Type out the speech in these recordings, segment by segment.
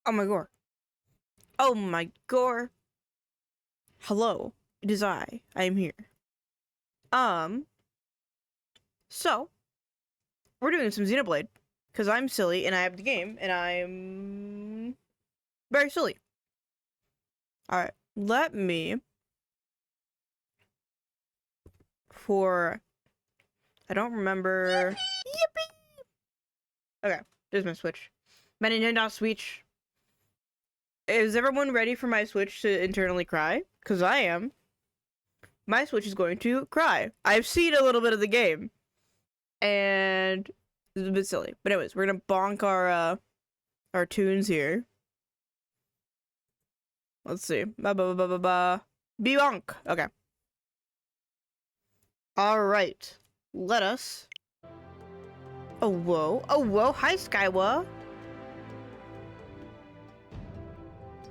Oh my god. Oh my god. Hello. It is I. I am here. Um, so we're doing some Xenoblade. Because I'm silly and I have the game and I'm very silly. Alright. Let me I don't remember. Yippee! Okay, there's my Switch. My Nintendo Switch. Is everyone ready for my Switch to internally cry? Because I am. My Switch is going to cry. I've seen a little bit of the game. And it's a bit silly. But anyways, we're gonna bonk our tunes here. Let's see. Ba ba ba ba ba. Be bonk. Okay. Alright. Let us. Oh whoa. Oh whoa. Hi Skywa.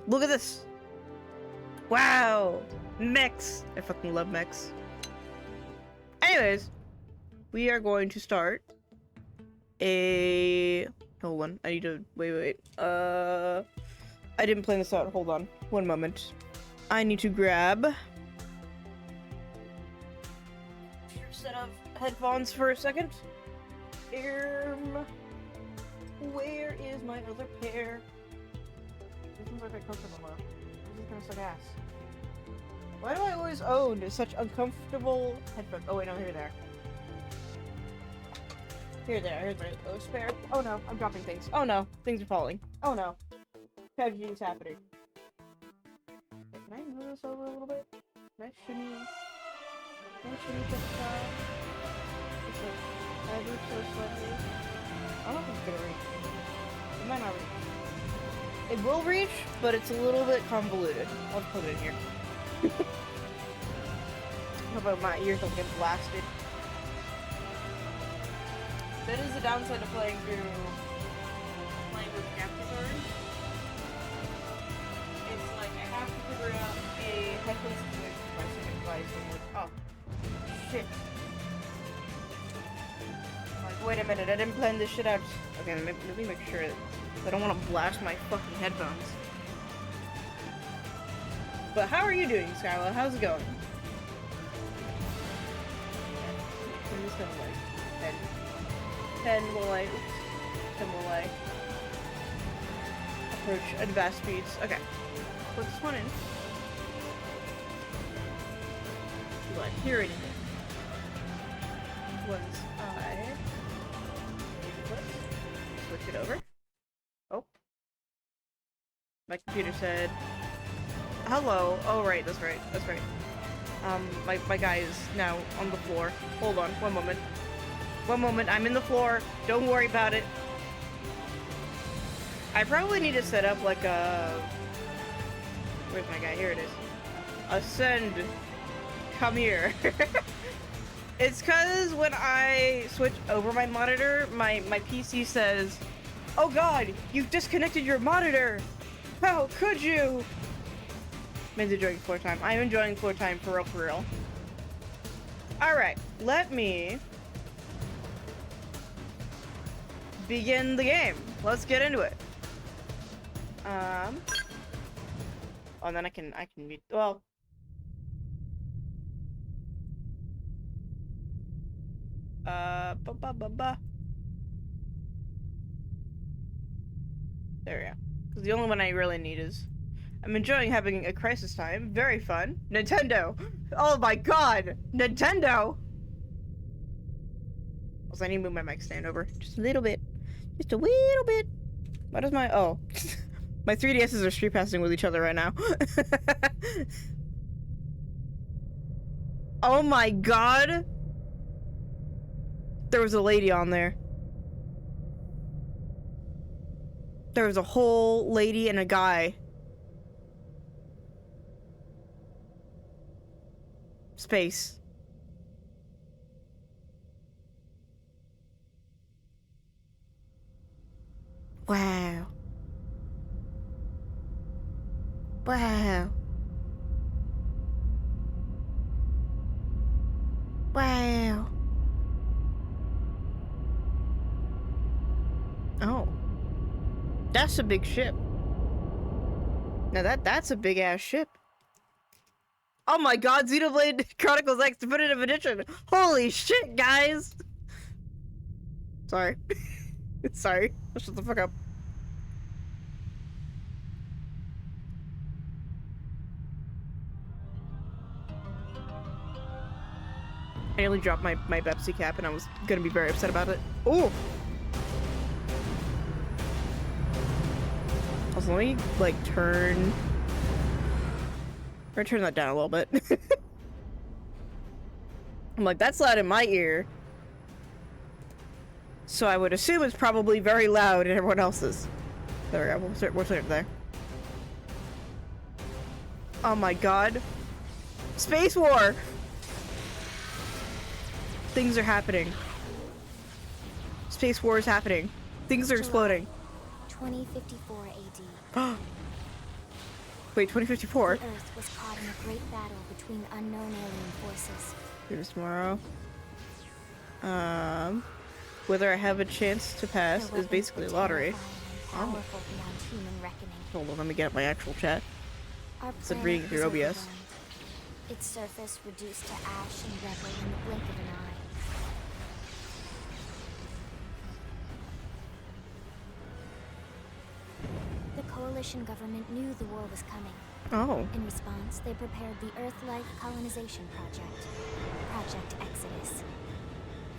Look at this. Wow. Mechs. I fucking love mechs. Anyways, we are going to start hold on. I need to wait. I didn't plan this out. Hold on. One moment. I need to grab your set of headphones for a second. Where is my other pair? This one's like comfortable enough. This is gonna suck ass. Why do I always own such uncomfortable headphones? Oh wait, no, here they are. Here's my spare. Oh no, I'm dropping things. Oh no, things are falling. Oh no. Tragedy is happening. Wait, can I move this over a little bit? Can I shimmy this it's like, can I move so slightly? I don't know if it's gonna reach. It might not reach. It will reach, but it's a little bit convoluted. I'll put it in here. How about my ears don't get blasted? That is the downside of playing with captive cards. It's like I have to figure out a headphones connection for my second device. I'm like, oh shit. I'm like, wait a minute, I didn't plan this shit out. Okay, let me make sure that I don't want to blast my fucking headphones. But how are you doing, Skyla? How's it going? I'm just gonna like 10 while I approach advanced speeds. Okay. Put this one in. Do I hear anything? Once I switch it over. Oh. My computer said hello. Oh right, that's right. My guy is now on the floor. Hold on, one moment. One moment, I'm in the floor. Don't worry about it. I probably need to set up like a... Where's my guy? Here it is. Ascend. Come here. It's cause when I switch over my monitor, my PC says, oh god, you've disconnected your monitor! How could you? I'm enjoying floor time. I'm enjoying floor time for real. Alright, let me begin the game. Let's get into it. Oh, and then I can mute. Well, there we go. Because the only one I really need is. I'm enjoying having a crisis time. Very fun. Nintendo. Oh my god, Nintendo. Also, I need to move my mic stand over just a little bit. Just a little bit. Why does my... Oh. My 3DSs are street passing with each other right now. Oh my god. There was a lady on there. There was a whole lady and a guy. Space. Wow. Wow. Wow. Oh. That's a big ship. Now that's a big ass ship. Oh my god, Xenoblade Chronicles X Definitive Edition! Holy shit, guys! Sorry. Sorry. Shut the fuck up. I nearly dropped my Pepsi cap and I was gonna be very upset about it. Ooh! Also, let me, like, turn that down a little bit. I'm like, that's loud in my ear. So I would assume it's probably very loud in everyone else's. There we go, we'll start there. Oh my god. Space War! Things are happening. Space War is happening. Things are exploding. 2054 AD. Wait, 2054? The Earth was caught in a great battle between unknown alien forces. Here's tomorrow. Whether I have a chance to pass is basically a lottery. Oh. Hold on, let me get up my actual chat. Instead of reading it through OBS. Its surface reduced to ash and rubble in the blink of an eye. The coalition government knew the war was coming. Oh. In response, they prepared the Earth-Life Colonization Project, Project Exodus.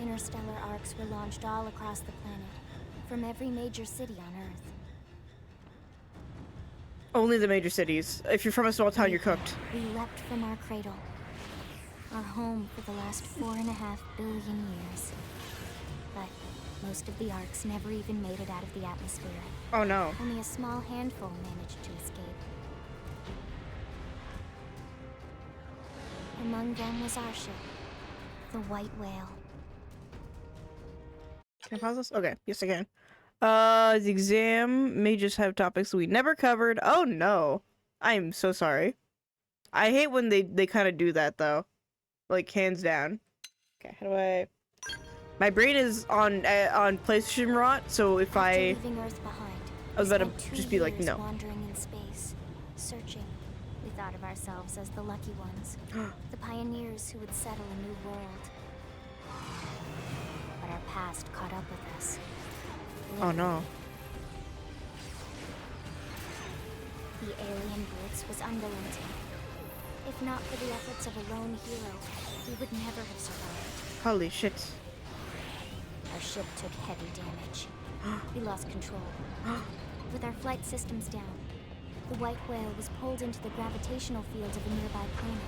Interstellar arcs were launched all across the planet, from every major city on Earth. Only the major cities. If you're from a small town, you're cooked. We leapt from our cradle, our home for the last 4.5 billion years. But most of the arcs never even made it out of the atmosphere. Oh no. Only a small handful managed to escape. Among them was our ship, the White Whale. Can I pause this? Okay, yes I can. The exam may just have topics we never covered. Oh no. I'm so sorry. I hate when they kind of do that though. Like, hands down. Okay, how do I... My brain is on PlayStation rot, so if I was about to just be like, no. Wandering in space, searching. We thought of ourselves as the lucky ones, the pioneers who would settle a new world. But our past caught up with us. Oh no. The alien blitz was unrelenting. If not for the efforts of a lone hero, we would never have survived. Holy shit. Our ship took heavy damage. We lost control. With our flight systems down, the White Whale was pulled into the gravitational field of a nearby planet.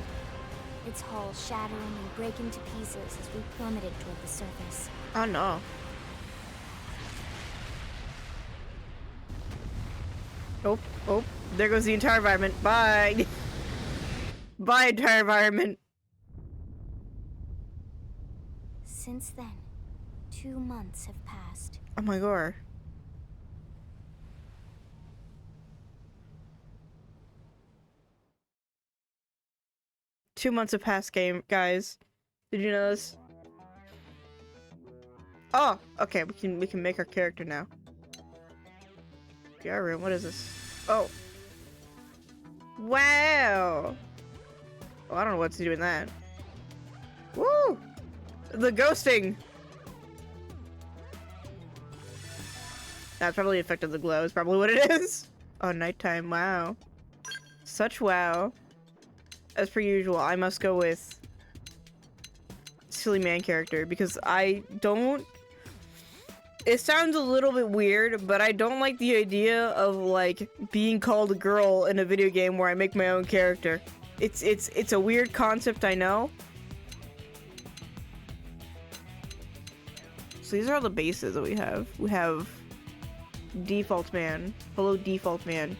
Its hull shattering and breaking to pieces as we plummeted toward the surface. Oh no. Oh, oh, there goes the entire environment. Bye. Bye, entire environment. Since then, 2 months have passed. Oh my god. Two months have passed, game guys. Did you know this? Oh, okay. We can make our character now. PR room. What is this? Oh. Wow. Oh, I don't know what to do with that. Woo! The ghosting. That's probably the effect of the glow. Is probably what it is. Oh, nighttime. Wow. Such wow. As per usual, I must go with silly man character because I don't... It sounds a little bit weird, but I don't like the idea of, like, being called a girl in a video game where I make my own character. It's a weird concept, I know. So these are all the bases that we have. We have default man. Hello, default man.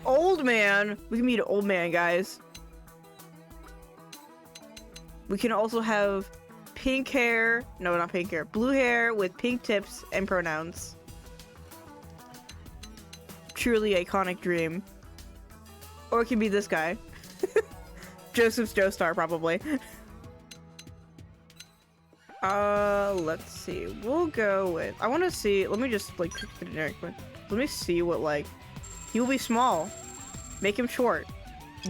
Old man. We can meet an old man, guys. We can also have pink hair. No, not pink hair. Blue hair with pink tips and pronouns. Truly iconic dream. Or it can be this guy. Joseph's Joestar, probably. Let's see. We'll go with, I want to see, let me just like pick the generic one. Let me see what like, he will be small. Make him short.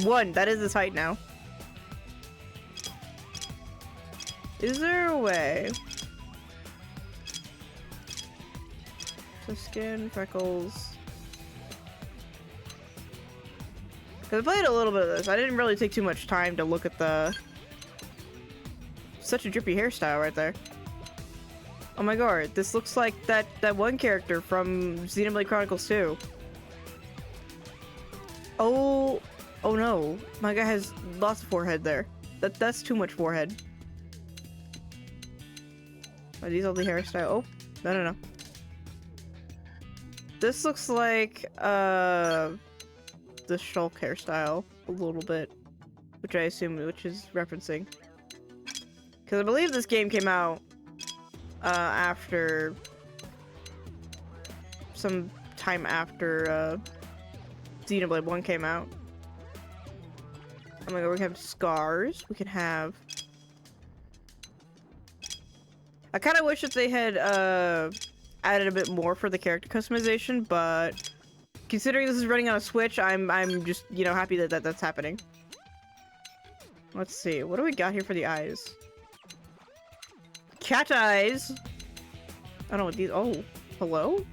1, that is his height now. Is there a way? So skin, freckles. Cause I played a little bit of this. I didn't really take too much time to look at the... Such a drippy hairstyle right there. Oh my god, this looks like that one character from Xenoblade Chronicles 2. Oh no, my guy has lots of forehead there. That's too much forehead. Are these all the hairstyle? Oh, no. This looks like the Shulk hairstyle a little bit, which I assume which is referencing. Because I believe this game came out after some time after Xenoblade 1 came out. Oh my god, we can have scars. We can have... I kind of wish that they had added a bit more for the character customization, but considering this is running on a Switch, I'm just, you know, happy that that's happening. Let's see, what do we got here for the eyes? Cat eyes. I don't know what these. Oh, hello.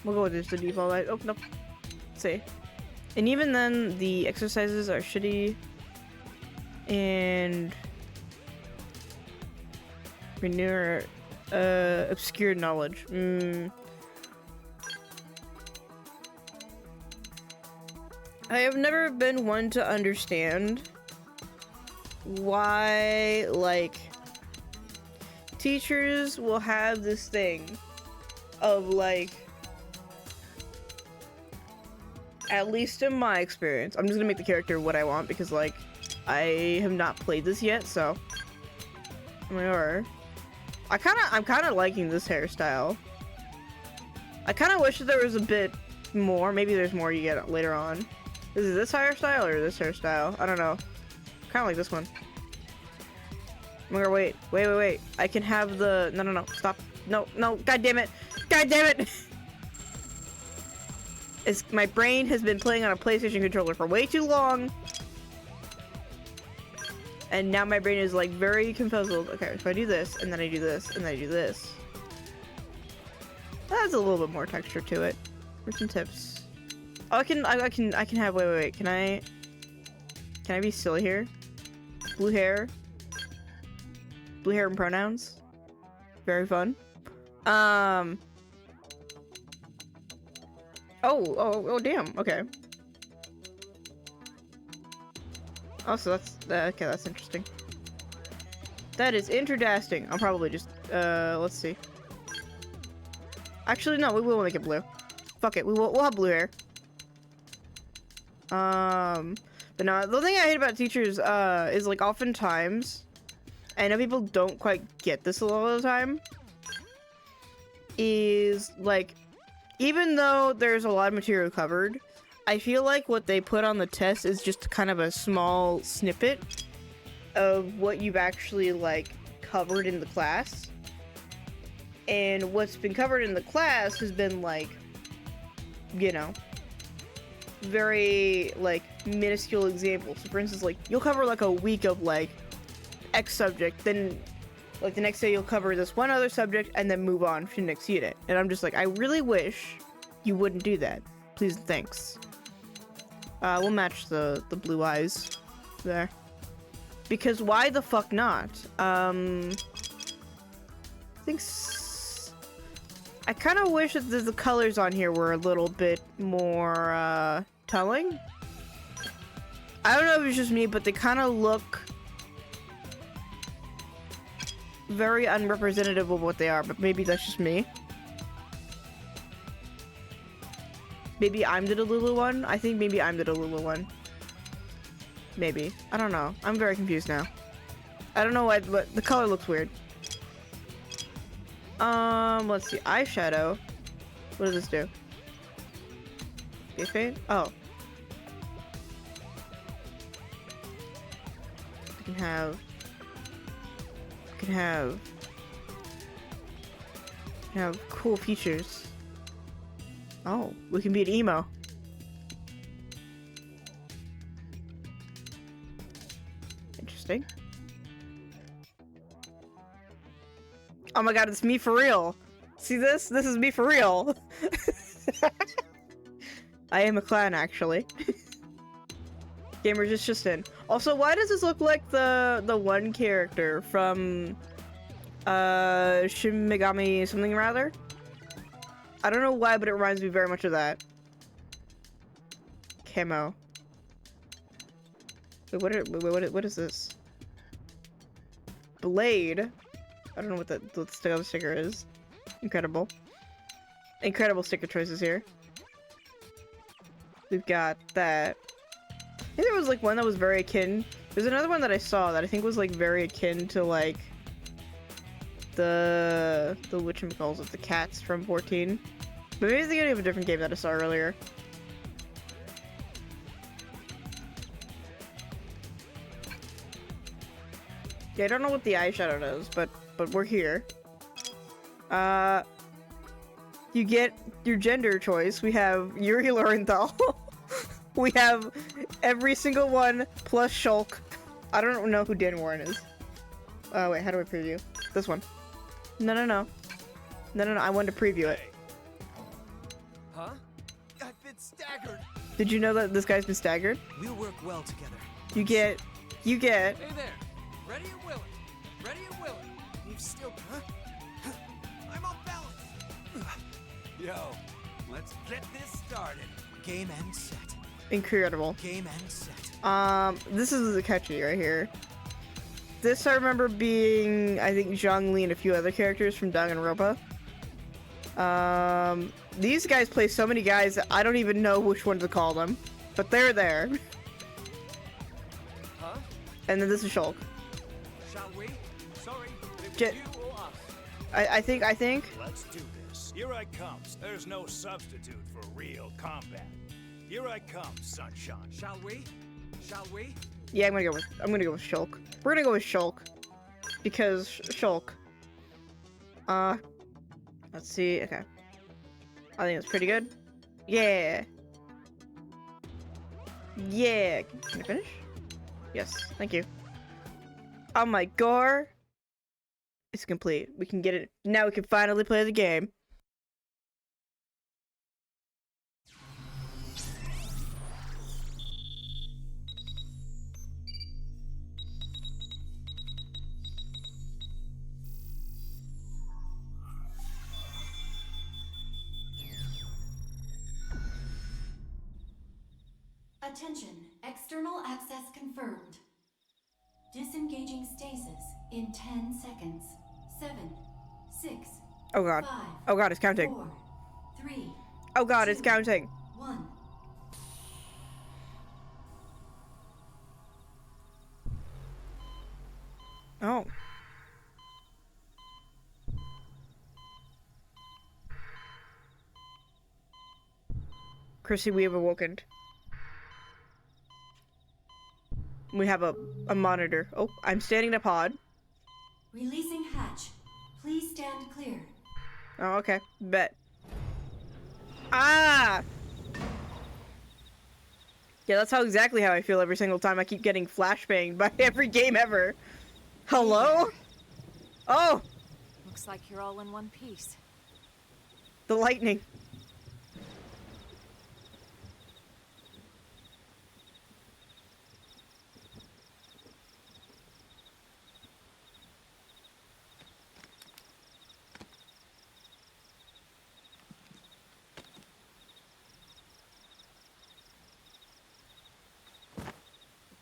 We'll go with just the default light. Oh, nope. Let's see. And even then, the exercises are shitty. And... Renew... obscure knowledge. I have never been one to understand why, like, teachers will have this thing of, like, at least in my experience, I'm just gonna make the character what I want because, like, I have not played this yet, so. I'm kinda liking this hairstyle. I kinda wish that there was a bit more. Maybe there's more you get later on. Is it this hairstyle or this hairstyle? I don't know. Kinda like this one. Oh my god, wait. I can have the... No, stop. No, god damn it. God damn it! My brain has been playing on a PlayStation controller for way too long. And now my brain is like very confuzzled. Okay, so I do this, and then I do this, and then I do this. That has a little bit more texture to it. Here's some tips. Oh, I can have, wait. Can I be silly here? Blue hair and pronouns. Very fun. Oh, damn. Okay. Oh, so that's, okay, that's interesting. That is interesting. I'll probably just, let's see. Actually, no, we will make it blue. Fuck it, we'll have blue hair. But no, the thing I hate about teachers, is like oftentimes, I know people don't quite get this a lot of the time, is like, even though there's a lot of material covered, I feel like what they put on the test is just kind of a small snippet of what you've actually like covered in the class. And what's been covered in the class has been like, you know, very like minuscule examples. So for instance, like you'll cover like a week of like X subject, then like the next day you'll cover this one other subject and then move on to the next unit. And I'm just like, I really wish you wouldn't do that. Please and thanks. We'll match the blue eyes there. Because why the fuck not? I kind of wish that the colors on here were a little bit more, telling. I don't know if it's just me, but they kind of look very unrepresentative of what they are, but maybe that's just me. Maybe I'm the Delulu one? I think maybe I'm the Delulu one. Maybe. I don't know. I'm very confused now. I don't know why, but the color looks weird. Let's see. Eyeshadow. What does this do? Face paint? Oh. can have. We can have cool features. Oh, we can be an emo. Interesting. Oh my god, it's me for real. See this? This is me for real. I am a clown, actually. Gamers just in. Also, why does this look like the one character from Shin Megami something or other? I don't know why, but it reminds me very much of that. Camo. Wait, what is this? Blade? I don't know what the other sticker is. Incredible. Incredible sticker choices here. We've got that. I think there was like one that was very akin. There's another one that I saw that I think was like very akin to like the whatchamacallit, the cats from 14. But maybe they're gonna have a different game that I saw earlier. Yeah, I don't know what the eyeshadow does, but we're here. You get your gender choice. We have Yuri Lorenthal. We have every single one plus Shulk. I don't know who Dan Warren is. Oh wait, how do I preview? This one. No. I wanted to preview it. Huh? I've been staggered. Did you know that this guy's been staggered? We'll work well together. You get. Hey there. Ready and willing. Ready and willing. You've still, huh? I'm off balance. Yo, let's get this started. Game and set. Incredible. Game and set. This is the catchy right here. This I remember being, I think, Zhongli and a few other characters from Danganronpa. These guys play so many guys that I don't even know which one to call them, but they're there. Huh? And then this is Shulk. Shall we? Sorry, but it was Jet. you or us. I think. Let's do this. Here I comes. There's no substitute for real combat. Here I come, sunshine. Shall we? Shall we? Yeah, I'm gonna go with Shulk. We're gonna go with Shulk because Shulk. Let's see. Okay, I think it's pretty good. Yeah. Yeah. Can I finish? Yes. Thank you. Oh my god. It's complete. We can get it now. We can finally play the game. Attention, external access confirmed. Disengaging stasis in 10 seconds. 7, 6, Oh god. 5, Oh god, it's counting. 4, 3, Oh god, it's 2, counting. 1. Oh. Chrissy, we have awoken. We have a monitor. Oh, I'm standing in a pod. Releasing hatch. Please stand clear. Oh, okay. Bet. Ah! Yeah, that's exactly how I feel every single time I keep getting flashbanged by every game ever. Hello? Oh! Looks like you're all in one piece. The lightning.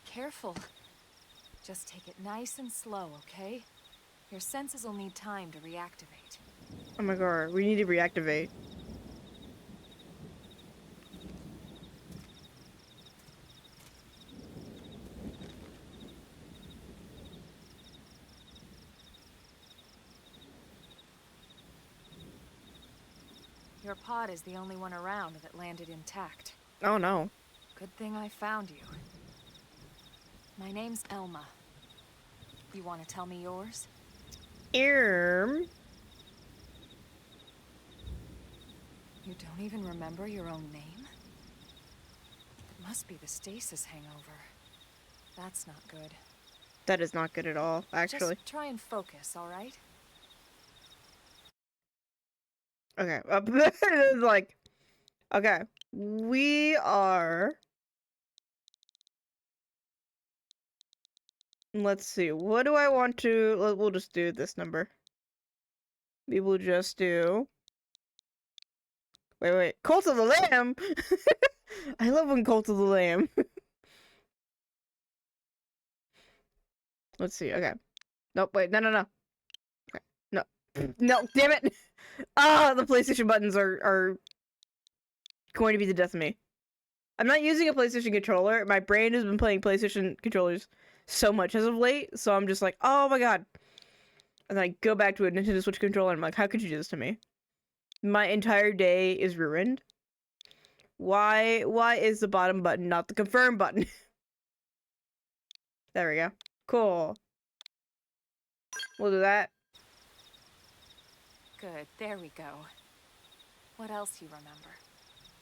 Careful. Just take it nice and slow, okay? Your senses will need time to reactivate. Oh my god, we need to reactivate. Your pod is the only one around that landed intact. Oh no. Good thing I found you. My name's Elma. You want to tell me yours? Erm. You don't even remember your own name? It must be the stasis hangover. That's not good. That is not good at all, actually. Just try and focus, all right? Okay. Like, okay. We are. Let's see. What do I want to? We'll just do this number. We will just do. Wait. Cult of the Lamb. I love when Cult of the Lamb. Let's see. Okay. Nope. Wait. No. Okay. No. No. Damn it. Ah, the PlayStation buttons are going to be the death of me. I'm not using a PlayStation controller. My brain has been playing PlayStation controllers so much as of late, so I'm just like, oh my god. And then I go back to a Nintendo Switch controller and I'm like, how could you do this to me? My entire day is ruined. Why is the bottom button not the confirm button? There we go. Cool. We'll do that. Good, there we go. What else you remember?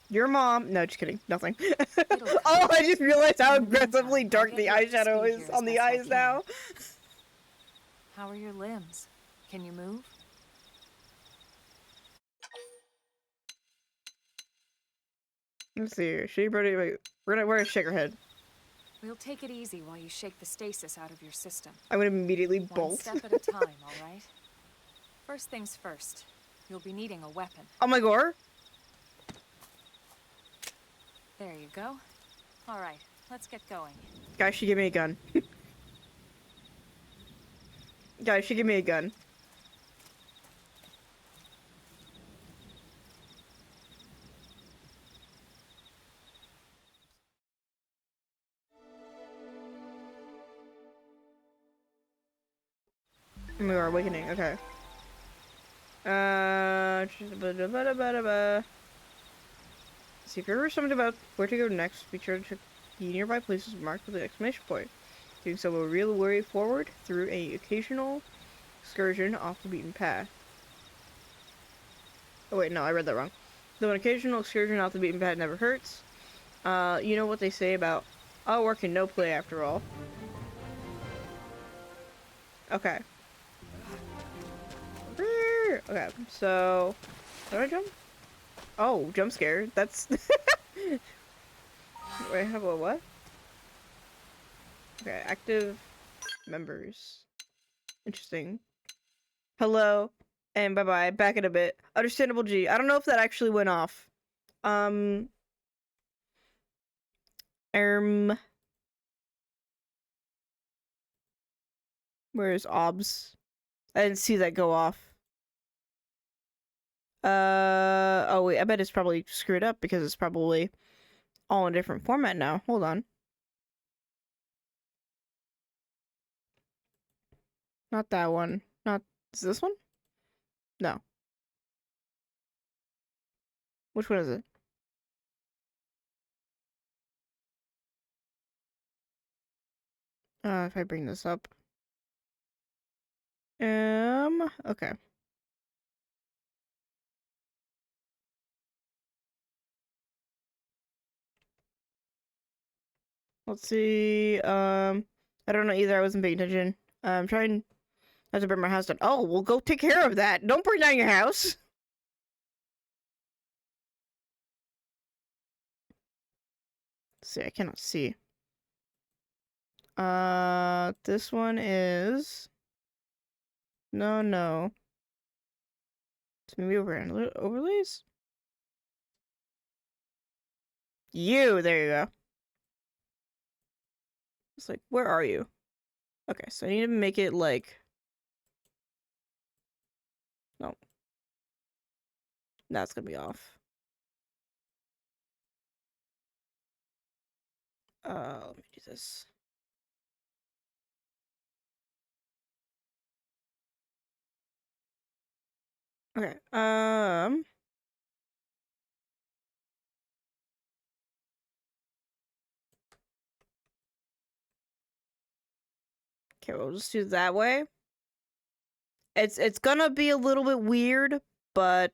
Your mom. No, just kidding. Nothing. It'll come. Oh, I just realized how In the meantime, aggressively I'll dark get the you up to eyeshadow speed is here as on the best I eyes can. now. How are your limbs? Can you move? Let's see here. She pretty. Wait, we're gonna shake her head. We'll take it easy while you shake the stasis out of your system. I'm gonna immediately One bolt. step at a time, all right? First things first. You'll be needing a weapon. Oh my god. There you go. All right, let's get going. Guys, she give me a gun. Guys, she give me a gun. We are awakening. Okay. See if you ever something about where to go next, be sure to check the nearby places marked with the exclamation point. Doing so will reel the way forward through a occasional excursion off the beaten path. Oh wait, no, I read that wrong. Though an occasional excursion off the beaten path never hurts. You know what they say about all work and no play after all. Okay. Okay, so did I jump? Oh, jump scare. That's wait, how about what? Okay, active members. Interesting. Hello and bye-bye. Back in a bit. Understandable G. I don't know if that actually went off. Where's OBS? I didn't see that go off. Oh wait, I bet it's probably screwed up because it's probably all in a different format now. Hold on. Not that one. Not, is this one? No. Which one is it? If I bring this up. Okay. Let's see. I don't know either. I wasn't paying attention. I'm trying not to burn my house down. Oh, well, go take care of that. Don't burn down your house. Let's see, I cannot see. This one is. No. It's maybe overlays. There you go. It's like, where are you? Okay, so I need to make it like. No. That's gonna be off. Let me do this. Okay, Okay, we'll just do it that way. It's gonna be a little bit weird, but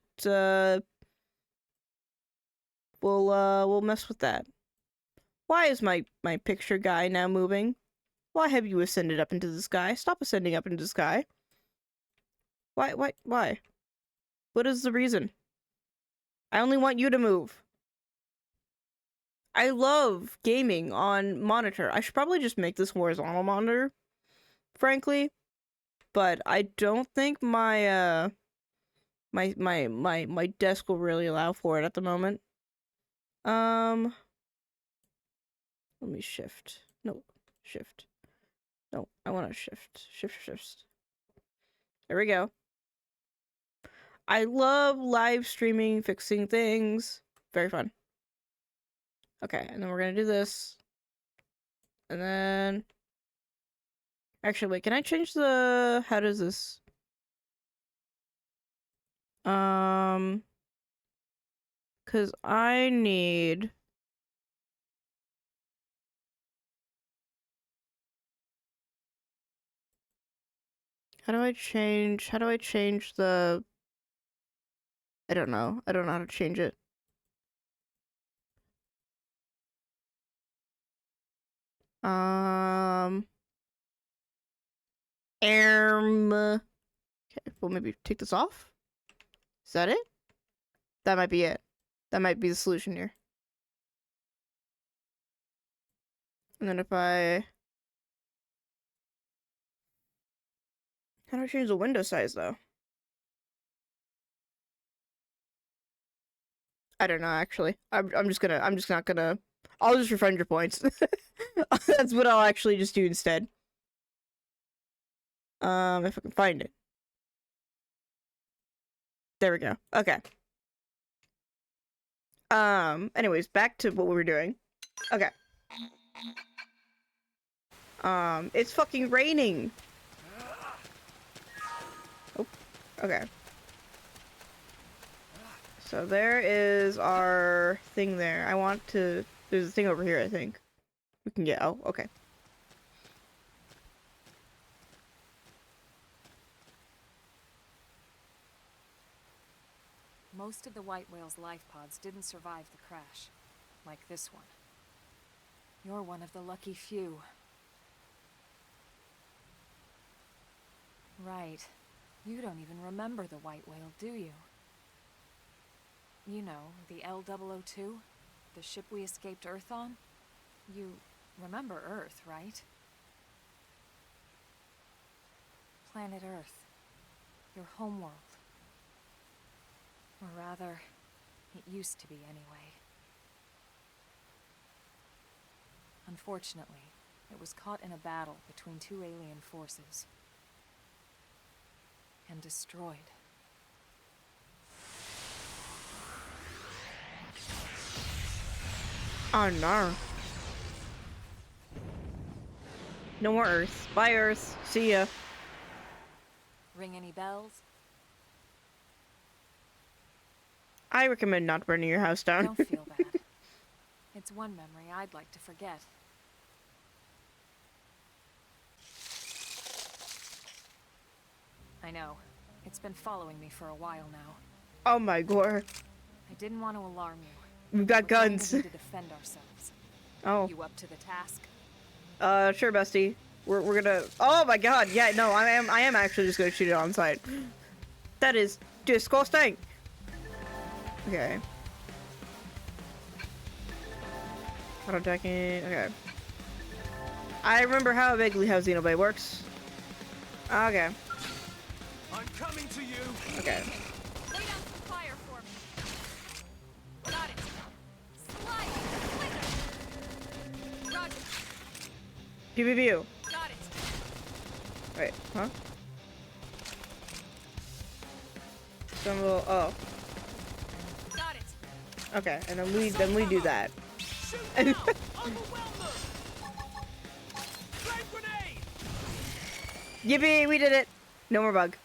we'll mess with that. Why is my picture guy now moving? Why have you ascended up into the sky? Stop ascending up into the sky. Why? What is the reason? I only want you to move. I love gaming on monitor. I should probably just make this horizontal monitor, frankly. But I don't think my my desk will really allow for it at the moment. Let me shift. No, shift. No, I want to shift. Shift. There we go. I love live streaming, fixing things. Very fun. Okay, and then we're gonna do this. And then... Actually, wait, can I change the... How does this... Because I need... How do I change the... I don't know how to change it. Okay, well, maybe take this off? Is that it? That might be it. That might be the solution here. And then if I... How do I change the window size, though? I don't know, actually. I'm just not gonna... I'll just refund your points. That's what I'll actually just do instead. If I can find it. There we go. Okay. Anyways, back to what we were doing. Okay. It's fucking raining. Oh, okay. So there is our thing there. I want to... There's a thing over here, I think. We can get... Oh, okay. Most of the white whale's life pods didn't survive the crash, like this one. You're one of the lucky few. Right. You don't even remember the white whale, do you? You know, the L-002? The ship we escaped Earth on? You remember Earth, right? Planet Earth. Your homeworld. Or rather, it used to be anyway. Unfortunately, it was caught in a battle between two alien forces. And destroyed. Oh no. No more Earth. Bye, Earth. See ya. Ring any bells? I recommend not burning your house down. Don't feel bad. It's one memory I'd like to forget. I know. It's been following me for a while now. Oh my god. I didn't want to alarm you. We've got guns. We're going to defend ourselves. Oh. You up to the task? Sure, bestie. We're gonna... Oh my god, yeah, no, I am actually just gonna shoot it on sight. That is disgusting. Okay. Auto-attacking, okay. I remember how vaguely how Xenoblade works. Okay. I'm coming to you. Okay. Lay down some fire for me. Got it. Slide. Slither. Roger. Pew pew pew. Got it. Wait, huh? Some little... Oh. Got it. Okay, and then we do that. Shoot now. Overwhelm them. Flame grenade. Yippee, we did it. No more bug.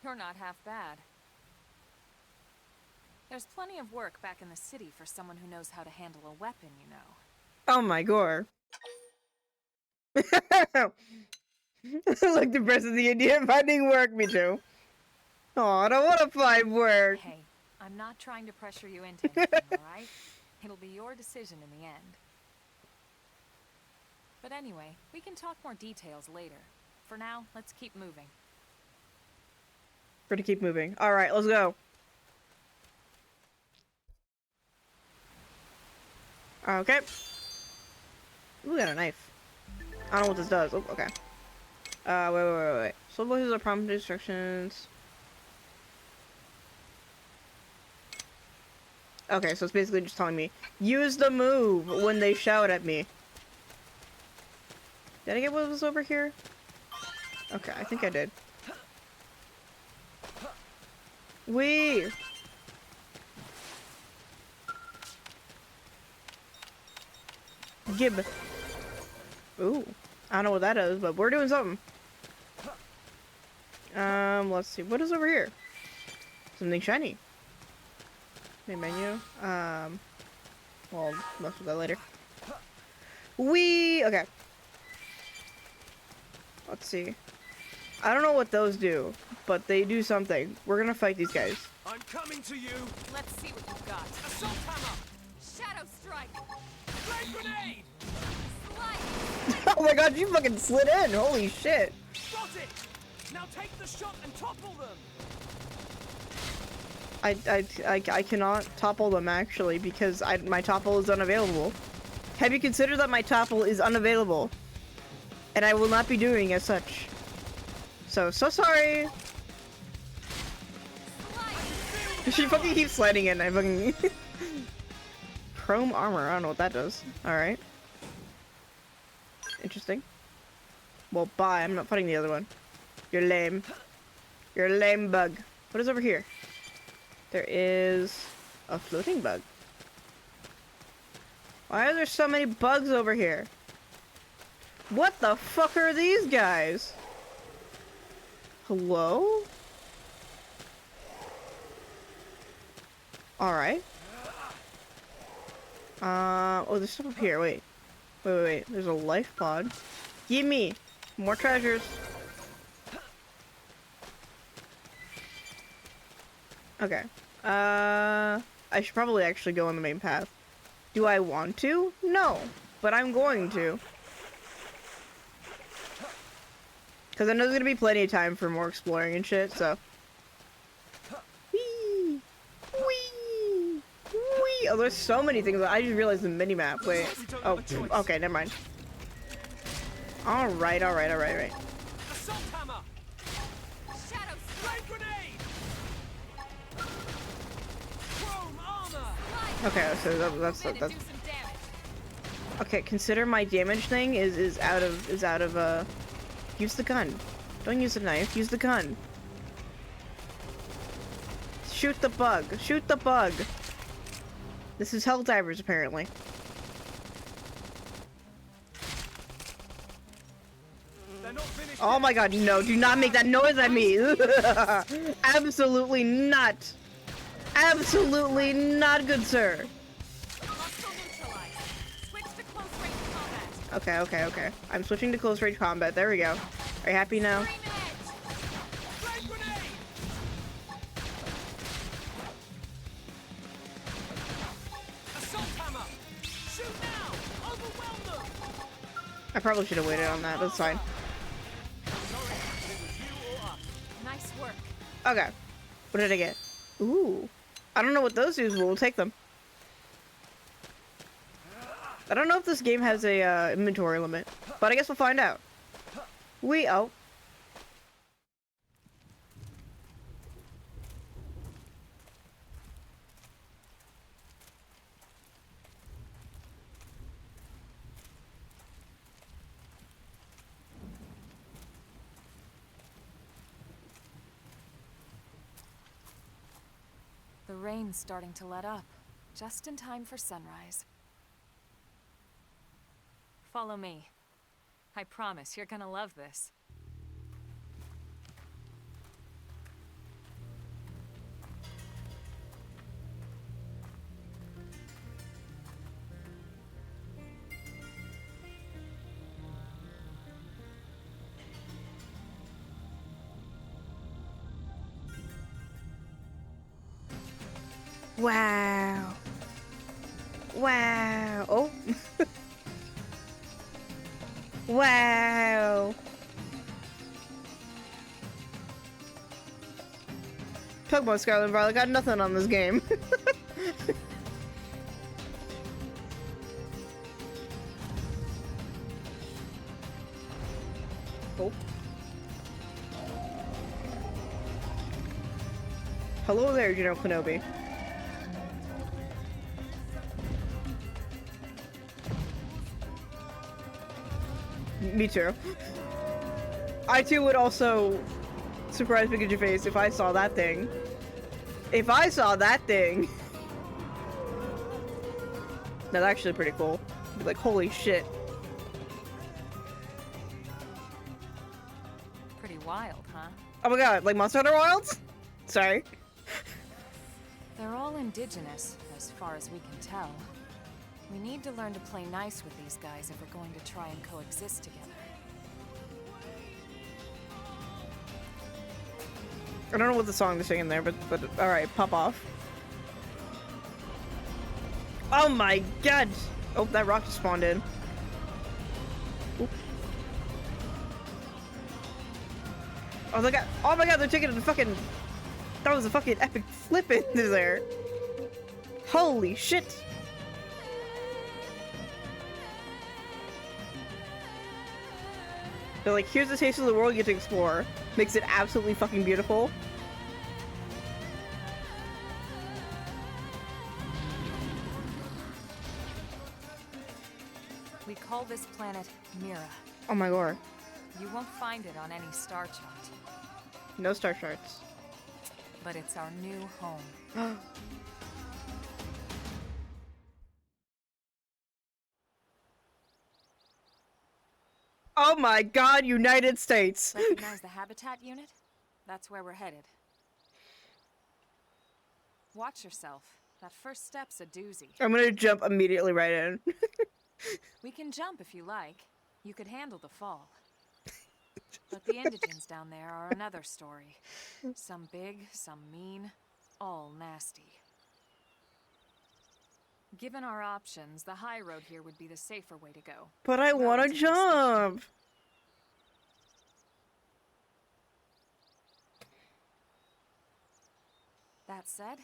You're not half bad. There's plenty of work back in the city for someone who knows how to handle a weapon, you know. Oh my gore. Look depressed at the idea of finding work, me too. Oh, I don't want to find work. Hey, I'm not trying to pressure you into anything, alright? It'll be your decision in the end. But anyway, we can talk more details later. For now, let's keep moving. We're to keep moving. Alright, let's go. Okay. Ooh, we got a knife. I don't know what this does. Oh, okay. Wait. So voices are prompt instructions. Okay, so it's basically just telling me, use the move when they shout at me. Did I get what was over here? Okay, I think I did. Wee! Gib. Ooh. I don't know what that is, but we're doing something. Let's see. What is over here? Something shiny. Main menu. Well, most of that later. Wee! Okay. Let's see. I don't know what those do, but they do something. We're gonna fight these guys. I'm coming to you! Let's see what you've got. Assault hammer! Shadow strike! Flame grenade! Slide! Oh my god, you fucking slid in! Holy shit! Got it! Now take the shot and topple them! I cannot topple them, actually, because my topple is unavailable. Have you considered that my topple is unavailable? And I will not be doing as such. So sorry! She fucking keeps sliding in, I fucking... Chrome armor, I don't know what that does. Alright. Interesting. Well, bye, I'm not fighting the other one. You're lame. You're a lame bug. What is over here? There is a floating bug. Why are there so many bugs over here? What the fuck are these guys? Hello? Alright. Oh, there's stuff up here. Wait. There's a life pod. Give me more treasures. Okay. I should probably actually go on the main path. Do I want to? No. But I'm going to. Because I know there's gonna be plenty of time for more exploring and shit, so. Whee! Whee! Whee! Oh, there's so many things. I just realized the mini-map. Wait. Oh, okay, never mind. Alright. Assault hammer! Shadow Flame grenade! Chrome armor! Okay, so that's. Do some damage. Okay, consider my damage thing is out of use the gun. Don't use the knife, use the gun. Shoot the bug. Shoot the bug. This is Helldivers, apparently. They're not finished Oh yet. my god, no, do not make that noise at me. Absolutely not. Absolutely not, good sir. Hostile neutralized. Switch to close range combat. Okay. I'm switching to close range combat. There we go. Are you happy now? Screaming edge. Flame grenade! Assault hammer! Shoot now! Overwhelm them! I probably should have waited on that. That's fine. Sorry, it was you or us. Nice work. Okay. What did I get? Ooh. I don't know what those do, but we'll take them. I don't know if this game has a inventory limit, but I guess we'll find out. Oh. The rain's starting to let up, just in time for sunrise. Follow me. I promise you're gonna love this. Wow. Wow. Oh. Wow. Pokemon Scarlet and Violet got nothing on this game. Oh. Hello there, General Kenobi. Me too. I too would also surprise Pikachu face if I saw that thing. If I saw that thing. That's actually pretty cool. I'd be like, holy shit. Pretty wild, huh? Oh my god, like Monster Hunter Wilds? Sorry. They're all indigenous, as far as we can tell. We need to learn to play nice with these guys if we're going to try and coexist together. I don't know what the song they're singing there, but alright, pop off. Oh my god! Oh, that rock just spawned in. Oop. Oh, they got, oh my god, they're taking the fucking... That was a fucking epic flip into there. Holy shit! They're like, here's the taste of the world you get to explore. Makes it absolutely fucking beautiful. We call this planet Mira. Oh my god. You won't find it on any star chart, No star charts. but it's our new home. Oh my god, United States! Recognize the habitat unit? That's where we're headed. Watch yourself. That first step's a doozy. I'm gonna jump immediately right in. We can jump if you like. You could handle the fall. But the indigents down there are another story. Some big, some mean, all nasty. Given our options, the high road here would be the safer way to go. But I wanna Relatively jump! That said,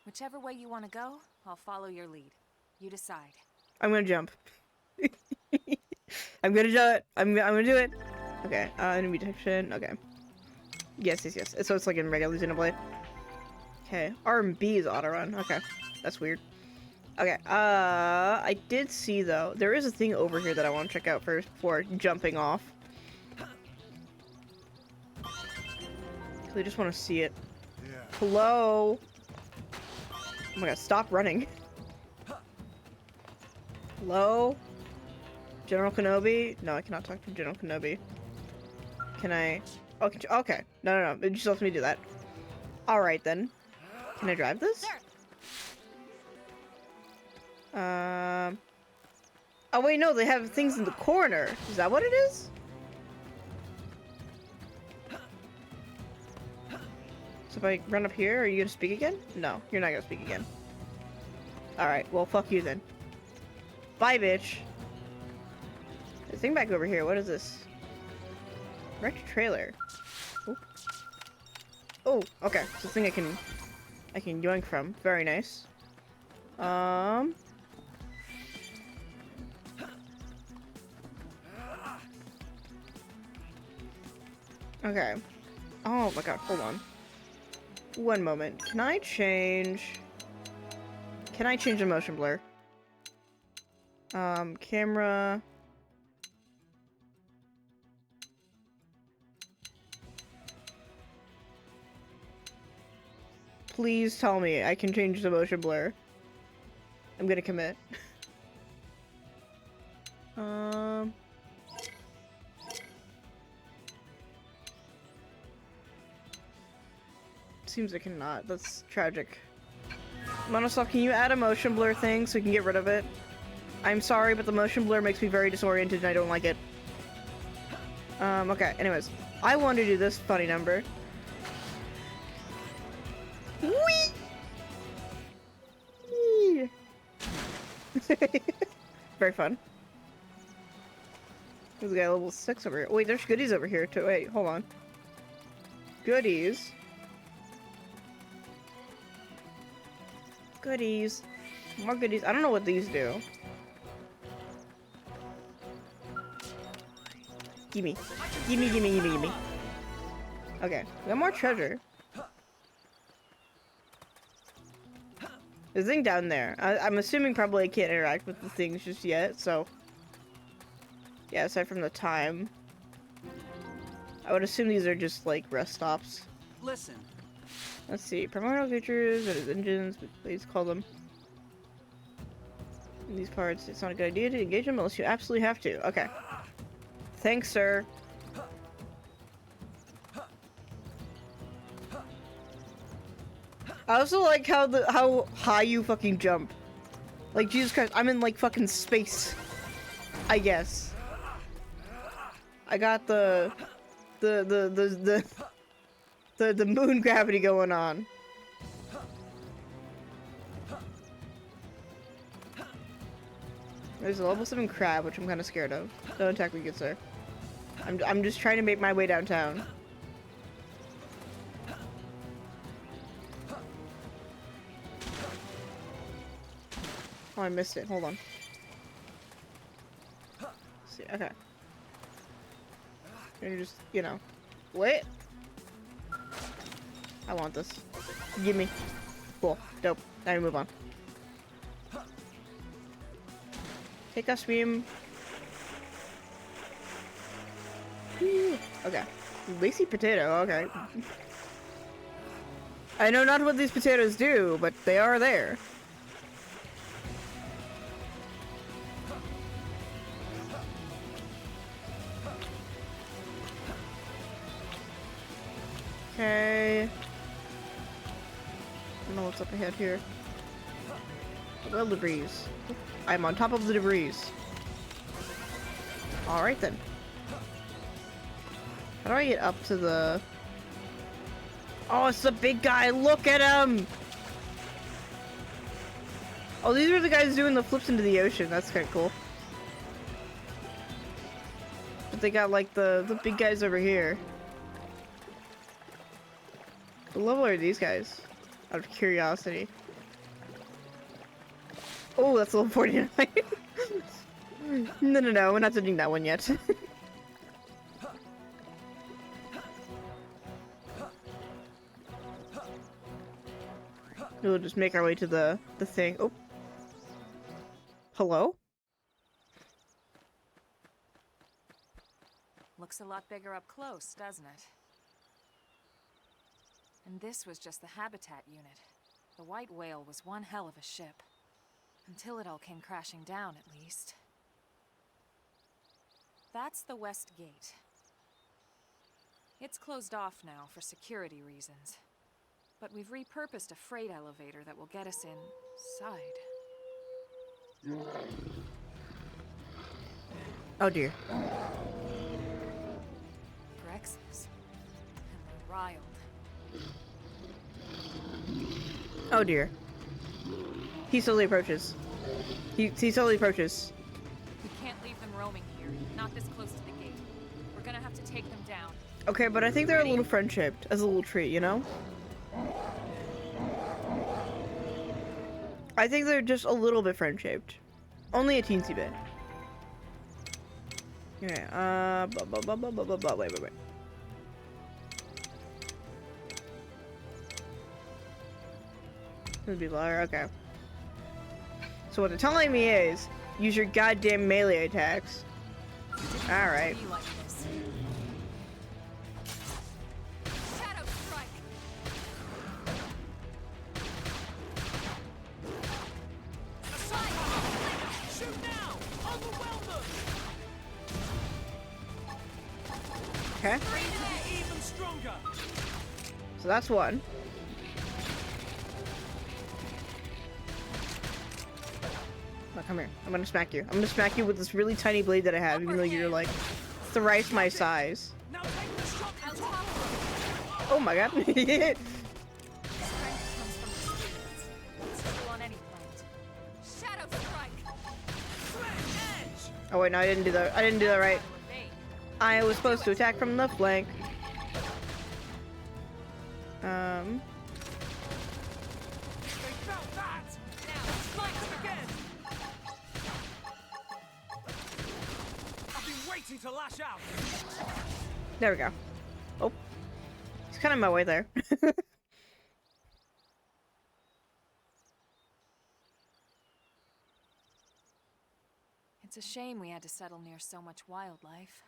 whichever way you want to go, I'll follow your lead. You decide. I'm gonna jump. I'm gonna do it. I'm gonna do it. Okay, enemy detection. Okay. Yes. So it's like in regular Xenoblade. Okay, R and B is auto run. Okay, that's weird. Okay, I did see though, there is a thing over here that I want to check out first before jumping off. I just want to see it. Hello? Oh my god, stop running. Hello? General Kenobi? No, I cannot talk to General Kenobi. Can I? Okay. No. It just lets me do that. Alright then. Can I drive this? Oh wait, no, they have things in the corner. Is that what it is? So if I run up here, are you gonna speak again? No, you're not gonna speak again. Alright, well fuck you then. Bye, bitch. There's a thing back over here. What is this? Retro trailer. Ooh. Oh, okay. So this thing I can yoink from. Very nice. Okay. Oh my god, hold on. One moment. Can I change the motion blur? Camera. Please tell me I can change the motion blur. I'm gonna commit. Seems I cannot. That's tragic. Monosoft, can you add a motion blur thing so we can get rid of it? I'm sorry, but the motion blur makes me very disoriented and I don't like it. Okay, anyways. I want to do this funny number. Whee! Very fun. There's a guy level 6 over here. Wait, there's goodies over here too. Wait, hold on. Goodies. Goodies. More goodies. I don't know what these do. Gimme. Gimme, gimme, gimme, gimme. Okay, we got more treasure. There's a thing down there. I'm assuming probably I can't interact with the things just yet, so... Yeah, aside from the time. I would assume these are just, like, rest stops. Listen. Let's see. Primordial creatures, what is engines, please call them. In these parts, it's not a good idea to engage them unless you absolutely have to. Okay. Thanks, sir. I also like how high you fucking jump. Like, Jesus Christ, I'm in like fucking space. I guess. I got the moon gravity going on. There's a level 7 crab, which I'm kind of scared of. Don't attack me, good sir. I'm just trying to make my way downtown. Oh, I missed it. Hold on. Let's see, okay. And just, you know, wait. I want this. Gimme. Cool. Dope. Now we move on. Take us, beam. Okay. Lacy potato, okay. I know not what these potatoes do, but they are there. Okay. I don't know what's up ahead here. Well, debris. I'm on top of the debris. Alright then. How do I get up to the... Oh, it's the big guy! Look at him! Oh, these are the guys doing the flips into the ocean. That's kind of cool. But they got like the big guys over here. What level are these guys? Out of curiosity. Oh, that's level 49. No, we're not touching that one yet. We'll just make our way to the thing. Oh. Hello? Looks a lot bigger up close, doesn't it? And this was just the habitat unit. The white whale was one hell of a ship. Until it all came crashing down, at least. That's the west gate. It's closed off now for security reasons. But we've repurposed a freight elevator that will get us inside. Oh dear. Grexes. And they're riled. Oh dear. He slowly approaches. He slowly approaches. We can't leave them roaming here, not this close to the gate. We're gonna have to take them down. Okay, but I think they're a little friend-shaped as a little treat, you know? I think they're just a little bit friend-shaped. Only a teensy bit. Okay, wait. Would be lower, okay. So what they're telling me is, use your goddamn melee attacks. Alright. Like this. Shadow strike. Shoot now! Overwhelm them! Okay. Even stronger! So that's one. Oh, come here. I'm gonna smack you. I'm gonna smack you with this really tiny blade that I have, even though you're like thrice my size. Now take the shot and top! Oh my god. Strength comes from experience. It's still on any planet. Shadow strike. Oh wait, no, I didn't do that. I didn't do that right. I was supposed to attack from the flank. They felt that! Now, fight again! I've been waiting to lash out! There we go. Oh. He's kind of my way there. It's a shame we had to settle near so much wildlife.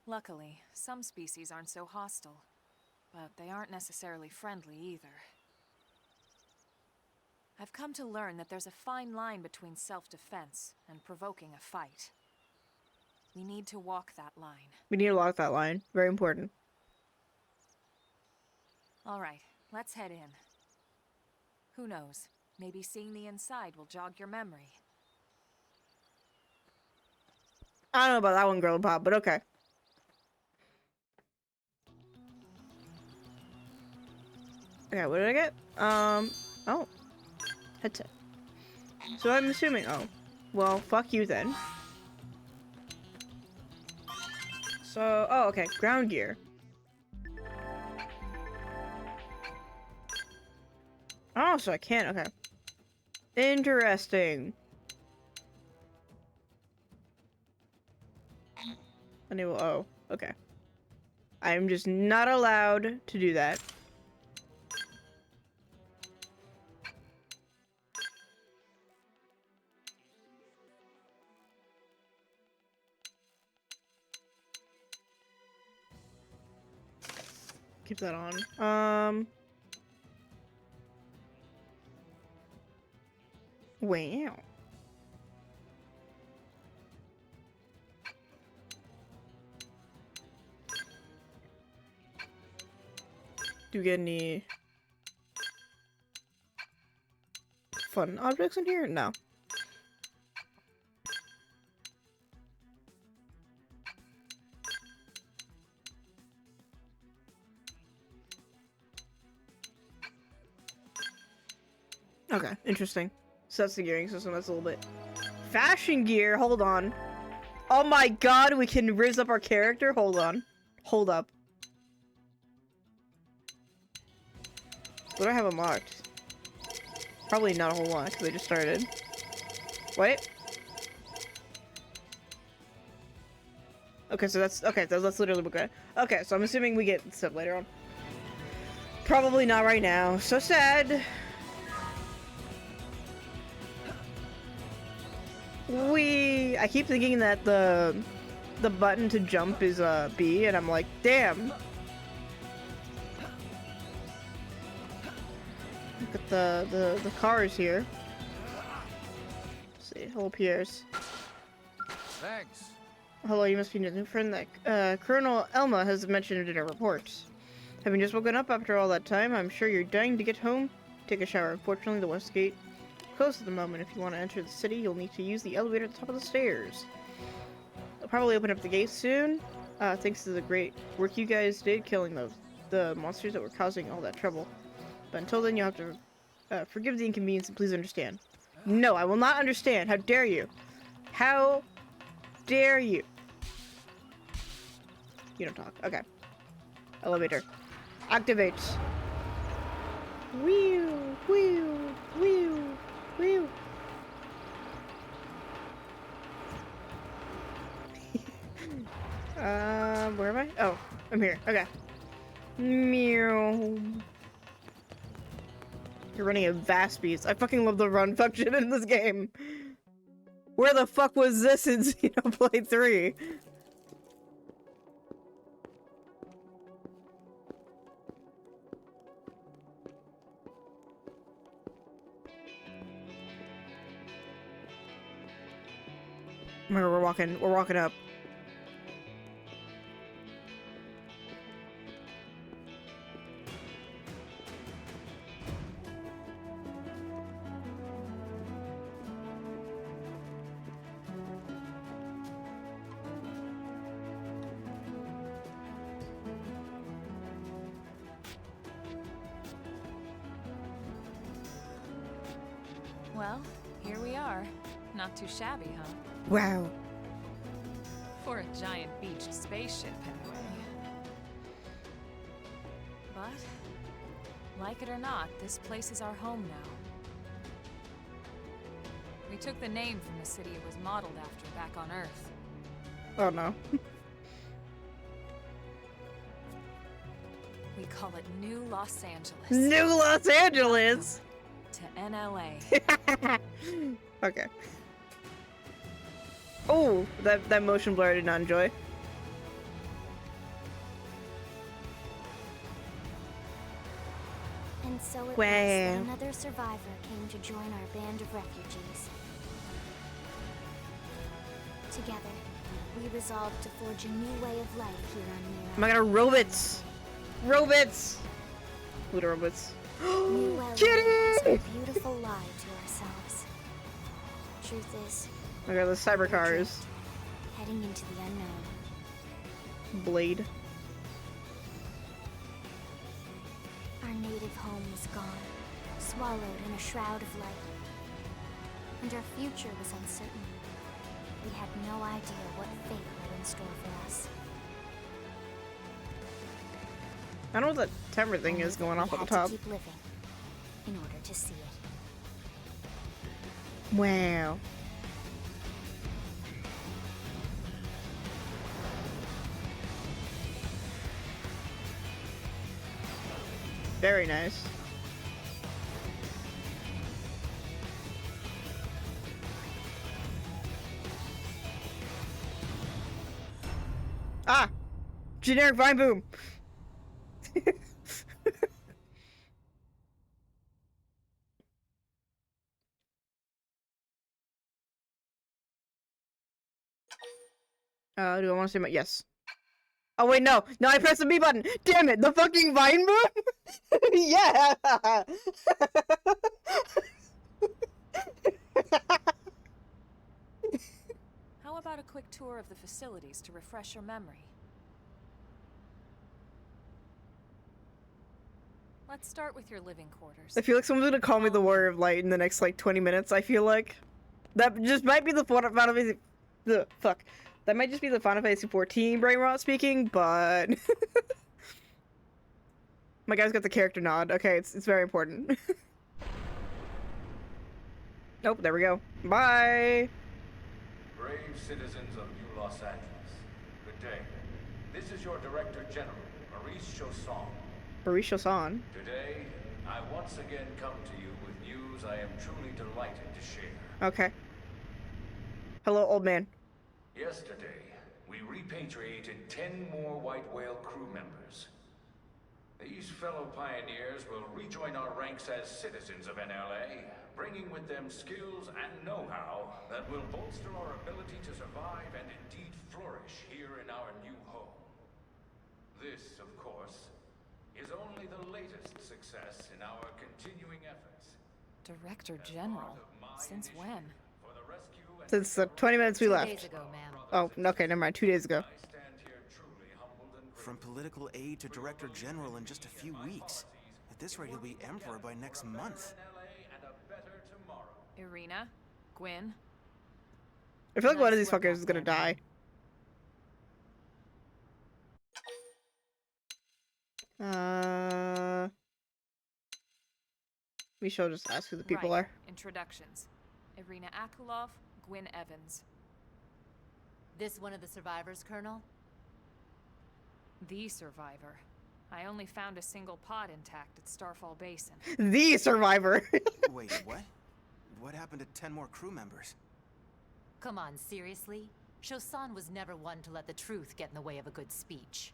Luckily, some species aren't so hostile, but they aren't necessarily friendly either. I've come to learn that there's a fine line between self-defense and provoking a fight. We need to walk that line. We need to lock that line. Very important. All right, let's head in. Who knows? Maybe seeing the inside will jog your memory. I don't know about that one, Girl Pop, but okay. Okay, what did I get? Oh. Headset. So I'm assuming, oh. Well, fuck you then. So, oh, okay, ground gear. Oh, so I can't, okay. Interesting. Enable, oh, okay. I'm just not allowed to do that. Keep that on. Wow. Do we get any fun objects in here? No. Okay, interesting. So that's the gearing system. That's a little bit fashion gear. Hold on. Oh my god, we can riz up our character. Hold on. Hold up. What do I have unlocked? Probably not a whole lot because I just started. Wait. Okay, so that's okay. That's literally okay. Okay, so I'm assuming we get stuff later on. Probably not right now. So sad. I keep thinking that the button to jump is B, and I'm like, damn. Look at the cars here. Let's see, hello Pierce. Thanks. Hello, you must be a new friend that Colonel Elma has mentioned in her reports. Having just woken up after all that time, I'm sure you're dying to get home. Take a shower. Unfortunately, the west gate closed at the moment. If you want to enter the city, you'll need to use the elevator at the top of the stairs. They'll probably open up the gate soon. Thanks to the great work you guys did killing the monsters that were causing all that trouble. But until then, you'll have to forgive the inconvenience and please understand. No, I will not understand. How dare you? How dare you? You don't talk. Okay. Elevator. Activate. Wheel, wheel, wheel, wheel. Where am I? Oh, I'm here. Okay. Meow. You're running at vast speeds. I fucking love the run function in this game. Where the fuck was this in Xenoblade 3? Remember, we're walking up. Well, here we are. Not too shabby, huh? Wow. For a giant beached spaceship, anyway. But, like it or not, this place is our home now. We took the name from the city it was modeled after back on Earth. Oh no. We call it New Los Angeles. New Los Angeles! To NLA. Okay. Oh, that motion blur I did not enjoy. And so it was Wow. that another survivor came to join our band of refugees. Together, we resolved to forge a new way of life here on Oh my god, robots! Robots! What are robots? New Well Kitty! is a beautiful lie to ourselves. Truth is, Oh my god, the cyber we're cars. adrift, heading into the unknown. Blade. Our native home was gone, swallowed in a shroud of light. And our future was uncertain. We had no idea what fate lay in store for us. I don't know what that timer thing is going off at the top. We had to keep living in order to see it. Wow. Very nice. Ah! Generic vine boom! Do I want to say my yes? Oh wait, no! No, I pressed the B button! Damn it! The fucking vine boom? Yeah! How about a quick tour of the facilities to refresh your memory? Let's start with your living quarters. I feel like someone's gonna call me the Warrior of Light in the next like 20 minutes. I feel like that just might be the Final Fantasy. Fuck, that might just be the Final Fantasy 14 brain rot speaking, but my guy's got the character nod. Okay, it's very important. Nope, there we go. Bye. Brave citizens of New Los Angeles, good day. This is your Director General, Maurice Chausson. Barisha-san. Today, I once again come to you with news I am truly delighted to share. Okay. Hello, old man. Yesterday, we repatriated 10 more White Whale crew members. These fellow pioneers will rejoin our ranks as citizens of NLA, bringing with them skills and know-how that will bolster our ability to survive and indeed flourish here in our new home. This, of course, is only the latest success in our continuing efforts. Director General? Since when? For the rescue and Since the 20 minutes we 2 left. days ago, ma'am. Oh, okay, never mind. 2 days ago. I stand here truly humbled and From political aide to Director General in just a few weeks. At this rate, he'll be Emperor by next month. NLA and a better tomorrow. Irina? Gwyn? I feel like one of these Nice work fuckers is gonna out there, die. We shall just ask who the people Right. are. Introductions. Irina Akulov, Gwyn Evans. This one of the survivors, Colonel? The survivor. I only found a single pod intact at Starfall Basin. The survivor. Wait, what? What happened to 10 more crew members? Come on, seriously? Chausson was never one to let the truth get in the way of a good speech.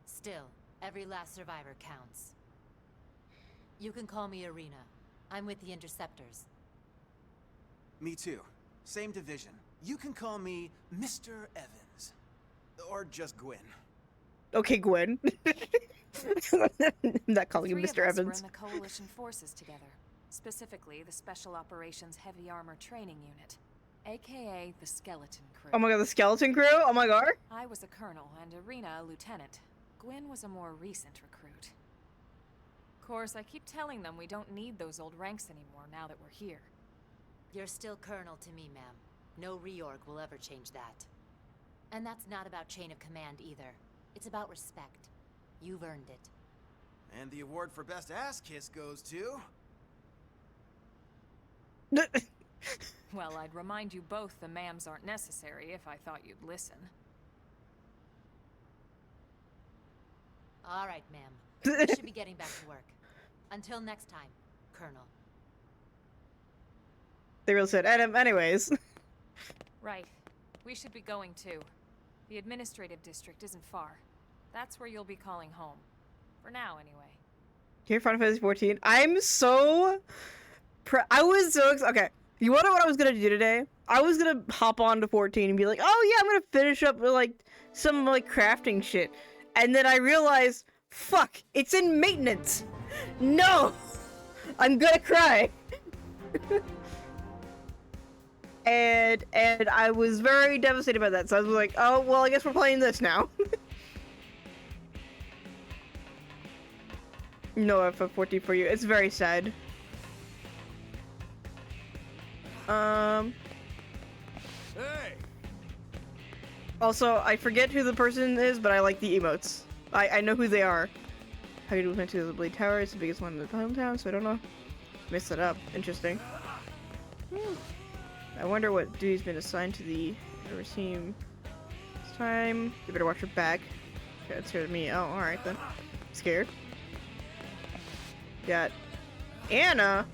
Still, every last survivor counts. You can call me Irina. I'm with the Interceptors. Me too. Same division. You can call me Mr. Evans. Or just Gwyn. Okay, Gwen. I'm not calling you Three of Mr. us were Evans. in the Coalition forces together. Specifically, the Special Operations Heavy Armor Training Unit, aka the Skeleton Crew. Oh my god, the skeleton crew? Oh my god. I was a colonel and Irina a lieutenant. Gwyn was a more recent recruit. Of course, I keep telling them we don't need those old ranks anymore now that we're here. You're still Colonel to me, ma'am. No reorg will ever change that. And that's not about chain of command either. It's about respect. You've earned it. And the award for best ass kiss goes to... Well, I'd remind you both the ma'ams aren't necessary if I thought you'd listen. All right, ma'am. We should be getting back to work. Until next time, Colonel. They really said, anyways. Right. We should be going too. The administrative district isn't far. That's where you'll be calling home. For now, anyway. Here, Final Fantasy 14. I'm so... I was so excited. Okay, you wonder what I was gonna do today? I was gonna hop on to 14 and be like, oh yeah, I'm gonna finish up with, like, some, like, crafting shit. And then I realized, fuck, it's in maintenance. No! I'm gonna cry. and I was very devastated by that, so I was like, oh, well, I guess we're playing this now. No FF14 for you. It's very sad. Hey! Also, I forget who the person is, but I like the emotes. I know who they are. How you do with the Blade Tower? It's the biggest one in the hometown, so I don't know. Messed it up. Interesting. I wonder what duty's been assigned to the team this time. You better watch your back. Okay, it's scared of me. Oh, alright then. Scared. Got Anna.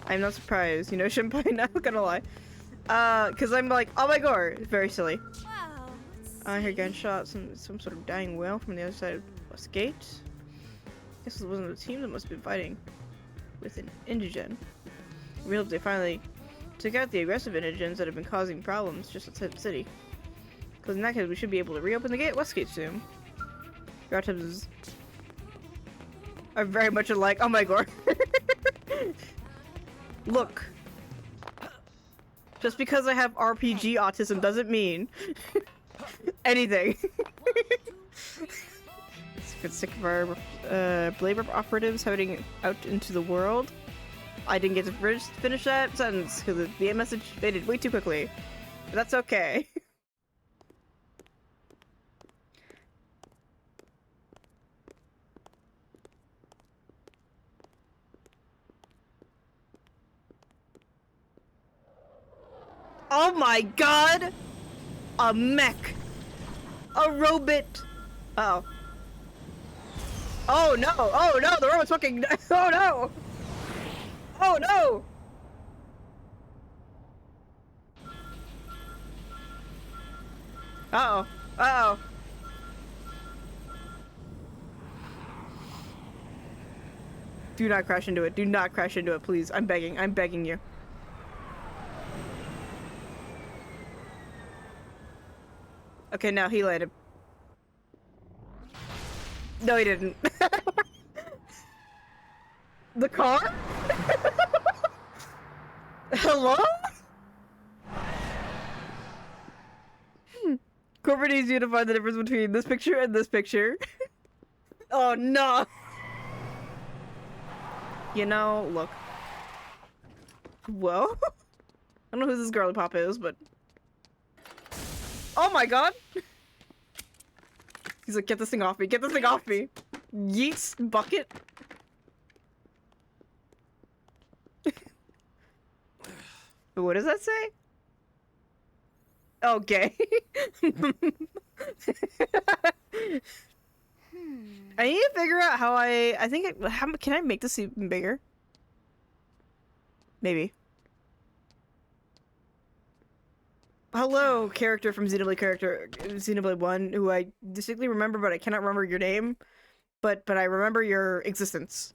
I'm not surprised. You know, Shimpai, not gonna lie. Cause I'm like, oh my god, it's very silly. Wow. I hear gunshots and some sort of dying wail from the other side of West Gate. Guess it wasn't the team that must have been fighting with an indigen. We hope they finally took out the aggressive indigens that have been causing problems just outside the city. Cause in that case, we should be able to reopen the gate, West Gate soon. Your autopsies are very much alike. Oh my god. Look. Just because I have RPG autism doesn't mean anything. It's sick of our labor operatives heading out into the world. I didn't get to finish that sentence because the message faded way too quickly. But that's okay. Oh my god! A mech! A robot! Uh oh. Oh no! Oh no! The robot's fucking. Oh no! Oh no! Uh oh. Uh oh. Do not crash into it. Do not crash into it, please. I'm begging. I'm begging you. Okay, now he landed. No, he didn't. The car? Hello? Corporate needs you to find the difference between this picture and this picture. Oh, no. You know, look. Whoa. I don't know who this girly pop is, but... Oh my god! He's like, get this thing off me, get this thing off me! Yeets, bucket. What does that say? Okay. I need to figure out how I think, how can I make this even bigger? Maybe. Hello, character from Xenoblade 1, who I distinctly remember, but I cannot remember your name. But I remember your existence.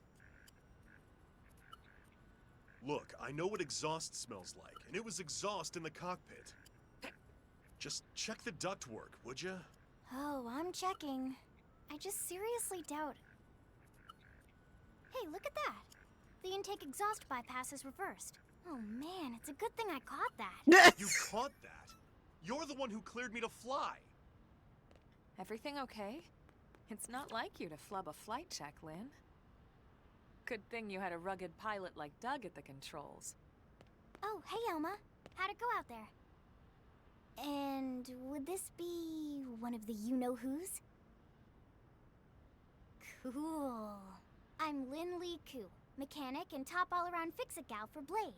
Look, I know what exhaust smells like, and it was exhaust in the cockpit. Just check the ductwork, would ya? Oh, I'm checking. I just seriously doubt... Hey, look at that! The intake exhaust bypass is reversed. Oh man, it's a good thing I caught that. You caught that? You're the one who cleared me to fly. Everything okay? It's not like you to flub a flight check, Lynn. Good thing you had a rugged pilot like Doug at the controls. Oh, hey, Elma. How'd it go out there? And would this be one of the you-know-whos? Cool. I'm Lin Lee Ku, mechanic and top all-around fix-it gal for Blade.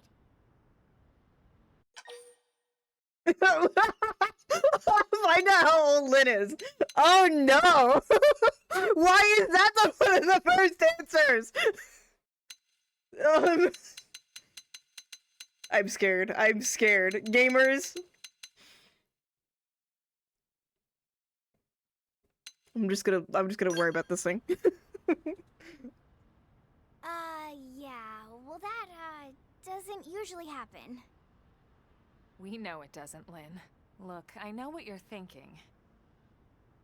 Find out how old Lynn is. Oh no! Why is that one of the first answers? I'm scared. I'm scared. Gamers. I'm just gonna worry about this thing. Yeah. Well, that, doesn't usually happen. We know it doesn't, Lynn. Look, I know what you're thinking.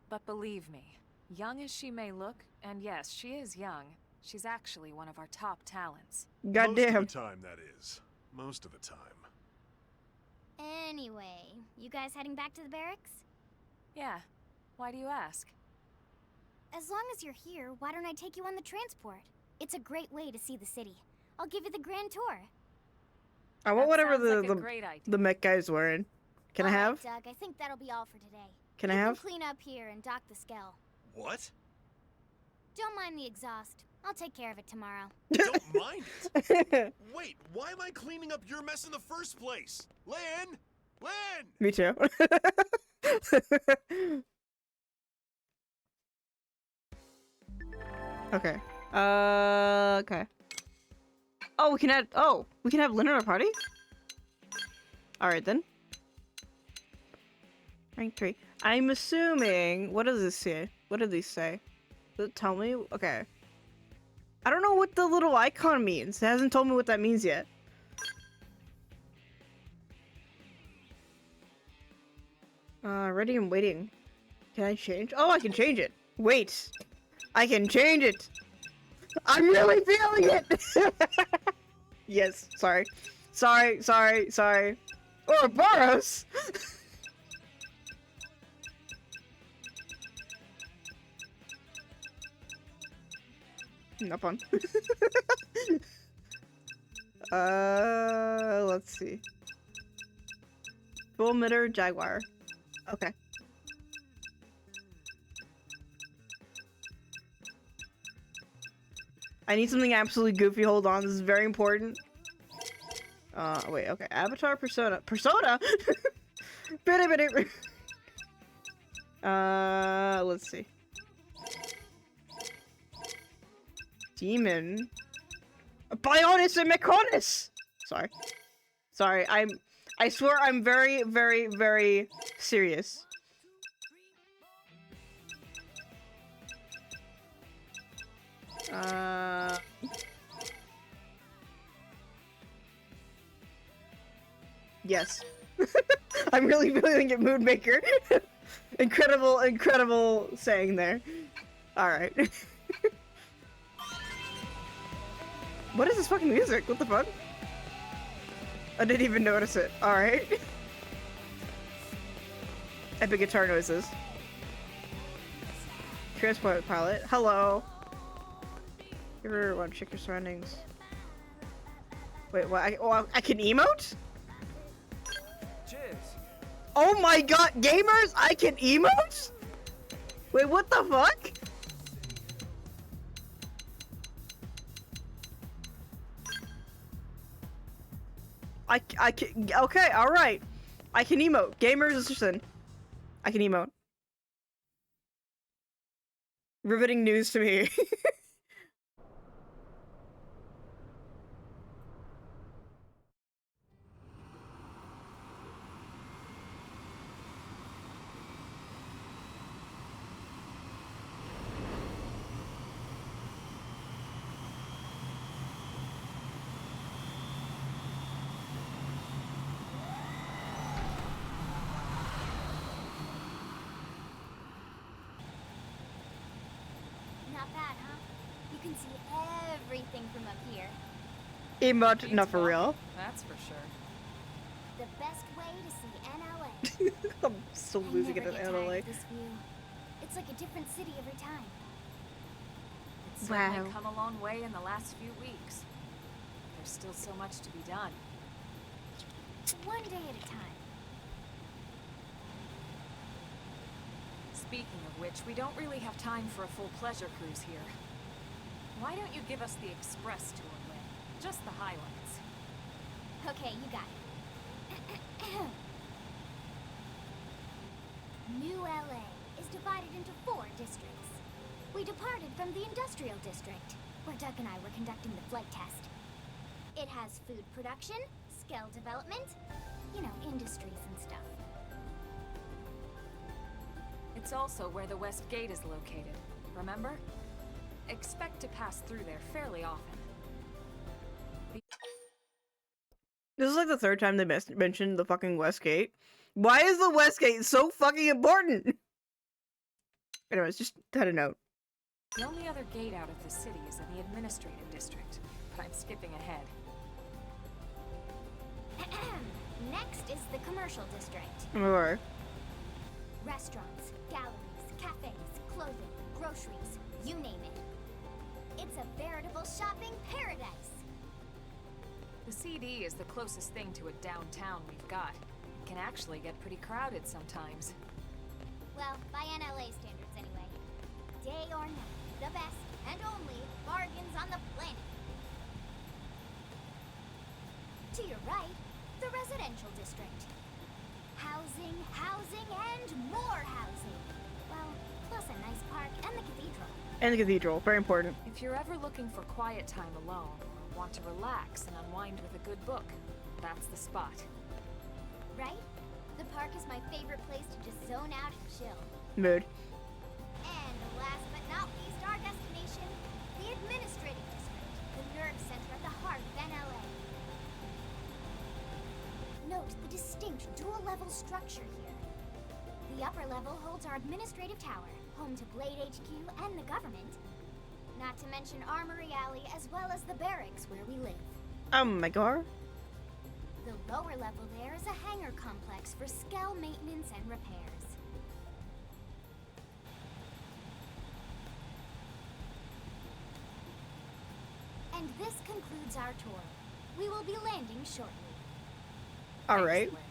But believe me, young as she may look, and yes, she is young, she's actually one of our top talents. Goddamn. Most of the time, that is. Most of the time. Anyway, you guys heading back to the barracks? Yeah. Why do you ask? As long as you're here, why don't I take you on the transport? It's a great way to see the city. I'll give you the grand tour. I want whatever the mech guy's wearing. Can I have? Doug, I think that'll be all for today. Can I have? Clean up here and dock the Skell. What? Don't mind the exhaust. I'll take care of it tomorrow. Don't mind it. Wait, why am I cleaning up your mess in the first place? Lynn! Lynn! Me too. Okay. Okay. Oh, we can have Lynn at our party? Alright then. Rank 3. I'm assuming, what does this say? What did these say? Does it tell me? Okay. I don't know what the little icon means. It hasn't told me what that means yet. Ready and waiting. Can I change? Oh, I can change it. Wait. I can change it. I'm really feeling it. Yes, sorry. Sorry. Ouroboros! Not fun. Let's see. Bull Mitter Jaguar. Okay. I need something absolutely goofy. Hold on, this is very important. Wait, okay. Avatar Persona. Persona? Let's see. Demon. Bionis and Mechonis! Sorry, I swear I'm very, very, very serious. Yes. I'm really feeling it, Moonmaker. Incredible saying there. Alright. What is this fucking music? What the fuck? I didn't even notice it. Alright. Epic guitar noises. Transport pilot. Hello. You ever want to check your surroundings? Wait, what? I can emote? Cheers. Oh my god, gamers! I can emote? Wait, what the fuck? I can, okay, alright. I can emote. Gamers, listen. I can emote. Riveting news to me. Not bad, huh? You can see everything from up here. Emote, not for real. That's for sure. The best way to see NLA. I'm still losing it I at never get tired NLA. of this view. It's like a different city every time. certainly come a long way in the last few weeks. There's still so much to be done. One day at a time. Speaking of which, we don't really have time for a full pleasure cruise here. Why don't you give us the express tour, Lynn? Just the highlights. Okay, you got it. New LA is divided into 4 districts. We departed from the industrial district, where Doug and I were conducting the flight test. It has food production, skill development, you know, industries and stuff. It's also where the West Gate is located, remember? Expect to pass through there fairly often. This is like the 3rd time they mentioned the fucking West Gate. Why is the West Gate so fucking important? Anyways, just had a note. The only other gate out of the city is in the administrative district, but I'm skipping ahead. Next is the commercial district. Or Restaurants, galleries, cafes, clothing, groceries, you name it. It's a veritable shopping paradise. The CD is the closest thing to a downtown we've got. It can actually get pretty crowded sometimes. Well, by NLA standards anyway. Day or night, the best and only bargains on the planet. To your right, the residential district. Housing, housing, and more housing. Well, plus a nice park and the cathedral. and the cathedral, very important. If you're ever looking for quiet time alone, or want to relax and unwind with a good book, that's the spot. Right? The park is my favorite place to just zone out and chill. Mood. And last but not least, our destination, the administrative district, the nerve center at the heart of NLA. Note the distinct dual-level structure here. The upper level holds our administrative tower, home to Blade HQ and the government. Not to mention Armory Alley, as well as the barracks where we live. Oh my god. The lower level there is a hangar complex for Skell maintenance and repairs. And this concludes our tour. We will be landing shortly. Alright. Thanks, Lynn.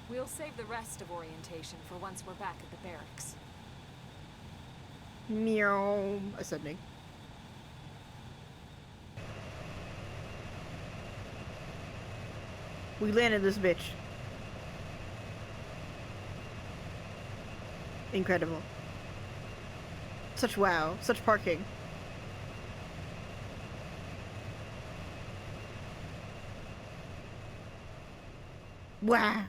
We'll save the rest of orientation for once we're back at the barracks. Meow. Ascending. We landed this bitch. Incredible. Such wow. Such parking. Wow.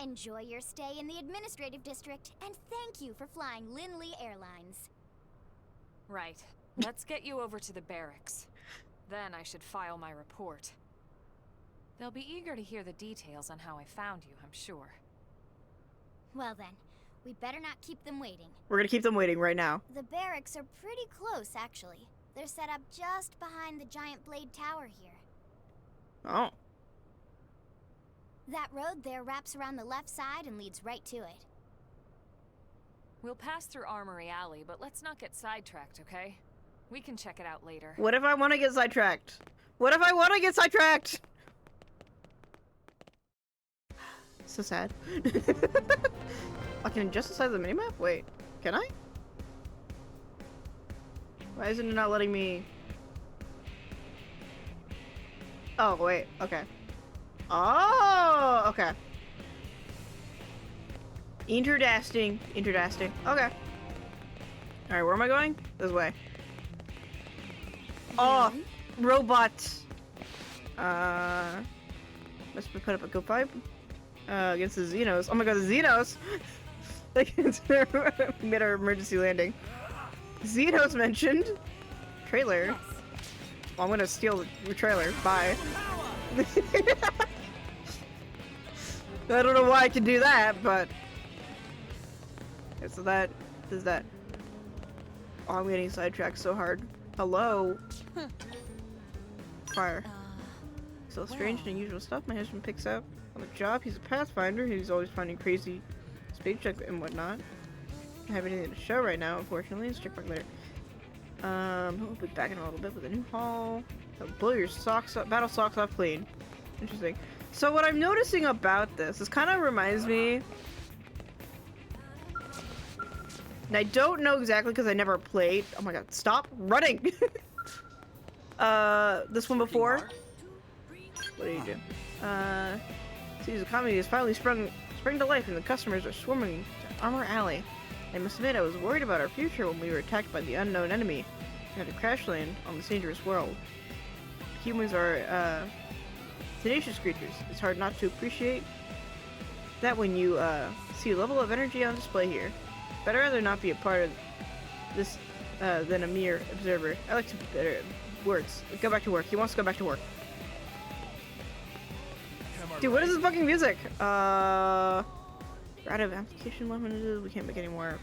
Enjoy your stay in the administrative district, and thank you for flying Lindley Airlines. Right. Let's get you over to the barracks. Then I should file my report. They'll be eager to hear the details on how I found you, I'm sure. Well then, we better not keep them waiting. We're gonna keep them waiting right now. The barracks are pretty close, actually. They're set up just behind the giant blade tower here. Oh. That road there wraps around the left side and leads right to it. We'll pass through Armory Alley, but let's not get sidetracked, okay? We can check it out later. What if I want to get sidetracked? What if I want to get sidetracked? So sad. I can adjust the size of the minimap? Wait, can I? Why isn't it not letting me? Oh, wait, okay. Oh, okay. Interdasting. Okay. Alright, where am I going? This way. Oh, robots. Must put up a good fight. Against the Xenos. Oh my god, the Xenos! We made our emergency landing. Xenos mentioned. Trailer. Well, I'm gonna steal the trailer. Bye. I don't know why I can do that, but... Okay, so that is that. Oh, I'm getting sidetracked so hard. Hello? Fire. all strange and unusual stuff my husband picks up on the job. He's a pathfinder. He's always finding crazy speed check and whatnot. I don't have anything to show right now, unfortunately. Let's check back later. We'll be back in a little bit with a new haul. Blow your socks up, battle socks off clean. Interesting. So what I'm noticing about this kind of reminds me, and I don't know exactly because I never played. Oh my god, stop running! This one before. What do you do? See, the economy has finally sprung to life and the customers are swarming to Armor Alley. I must admit I was worried about our future when we were attacked by the unknown enemy. We had to crash land on this dangerous world. Humans are, tenacious creatures. It's hard not to appreciate that when you, see a level of energy on display here. But I'd rather not be a part of this, than a mere observer. I like to be better at words. Go back to work. He wants to go back to work. Dude, what is this fucking music? We're out of application weapons. We can't make any more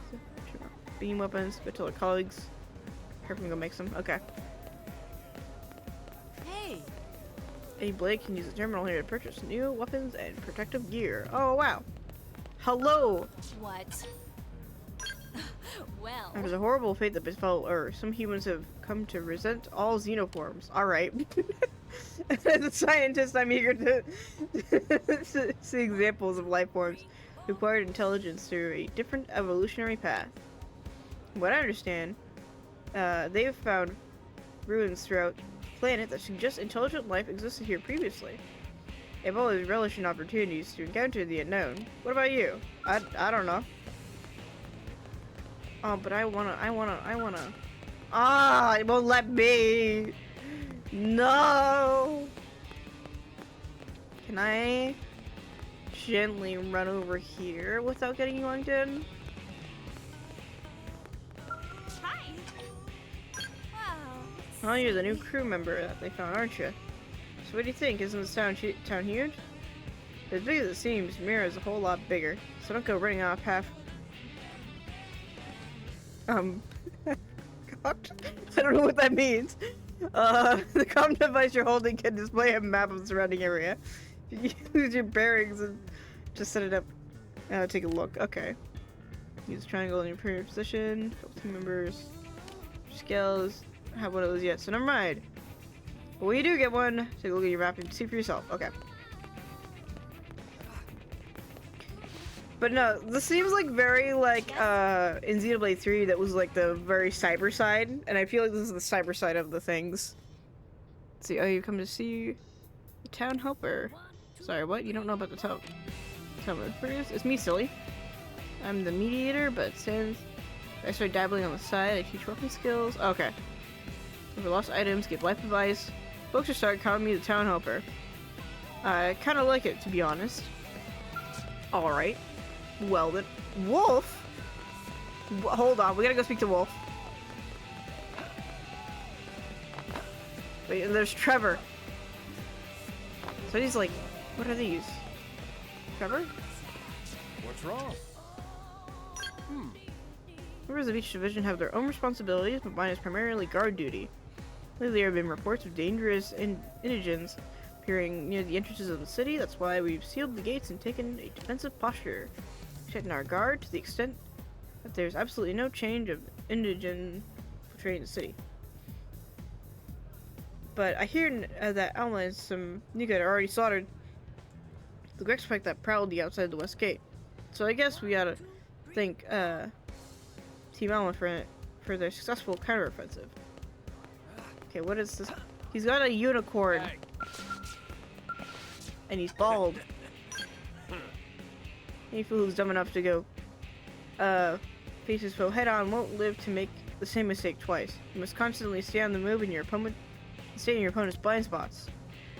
beam weapons. Go tell our colleagues. Here we can go make some. Okay. Hey! Hey, Blake can use the terminal here to purchase new weapons and protective gear. Oh, wow. Hello! What? Well. There's a horrible fate that befell Earth. Some humans have come to resent all xenoforms. Alright. As a scientist, I'm eager to see examples of life forms who acquired intelligence through a different evolutionary path. From what I understand, they've found ruins throughout the planet that suggest intelligent life existed here previously. They've always relished in opportunities to encounter the unknown. What about you? I don't know. Oh, but I wanna. Ah, it won't let me. No. Can I gently run over here without getting yoinked in? Hi. Wow. Oh, you're the new crew member that they found, aren't you? So what do you think? Isn't this town huge? As big as it seems, Mira is a whole lot bigger. So don't go running off half. God. I don't know what that means. The comm device you're holding can display a map of the surrounding area. If you use your bearings and just set it up, take a look. Okay. Use triangle in your previous position. Couple team members. Scales. I have one of those yet, so never mind. But when you do get one, take a look at your map and see for yourself. Okay. But no, this seems like very like in Xenoblade 3 that was like the very cyber side, and I feel like this is the cyber side of the things. Let's see, oh, you come to see the town helper. Sorry, what? You don't know about the town? Tell me, it's me, silly. I'm the mediator, but since I started dabbling on the side, I teach weapon skills. Okay. If lost items, give life advice. Folks should start calling me the town helper. I kind of like it, to be honest. All right. Well then, Wolf? Hold on, we gotta go speak to Wolf. Wait, and there's Trevor. So he's like, what are these? Trevor? What's wrong? Members of each division have their own responsibilities, but mine is primarily guard duty. Lately there have been reports of dangerous indigents appearing near the entrances of the city. That's why we've sealed the gates and taken a defensive posture. Checking our guard to the extent that there's absolutely no change of indigent infiltrating the city. But I hear that Alma and some Nika are already slaughtered the Grex pack that prowled outside the west gate. So I guess we gotta thank Team Alma for their successful counteroffensive. Okay, what is this? He's got a unicorn. And he's bald. Any fool who's dumb enough to go face his foe head on won't live to make the same mistake twice. You must constantly stay on the move and stay in your opponent's blind spots.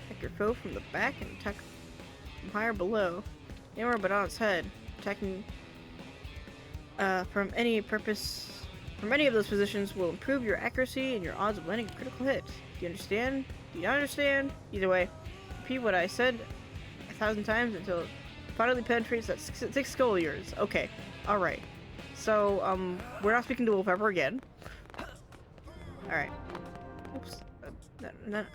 Attack your foe from the back and attack from higher below. Anywhere but on its head. Attacking from any of those positions will improve your accuracy and your odds of landing a critical hit. Do you understand? Do you not understand? Either way, repeat what I said 1,000 times until it finally penetrates that thick skull of yours. Okay, alright. So, we're not speaking to Wolf ever again. Alright. Oops. No,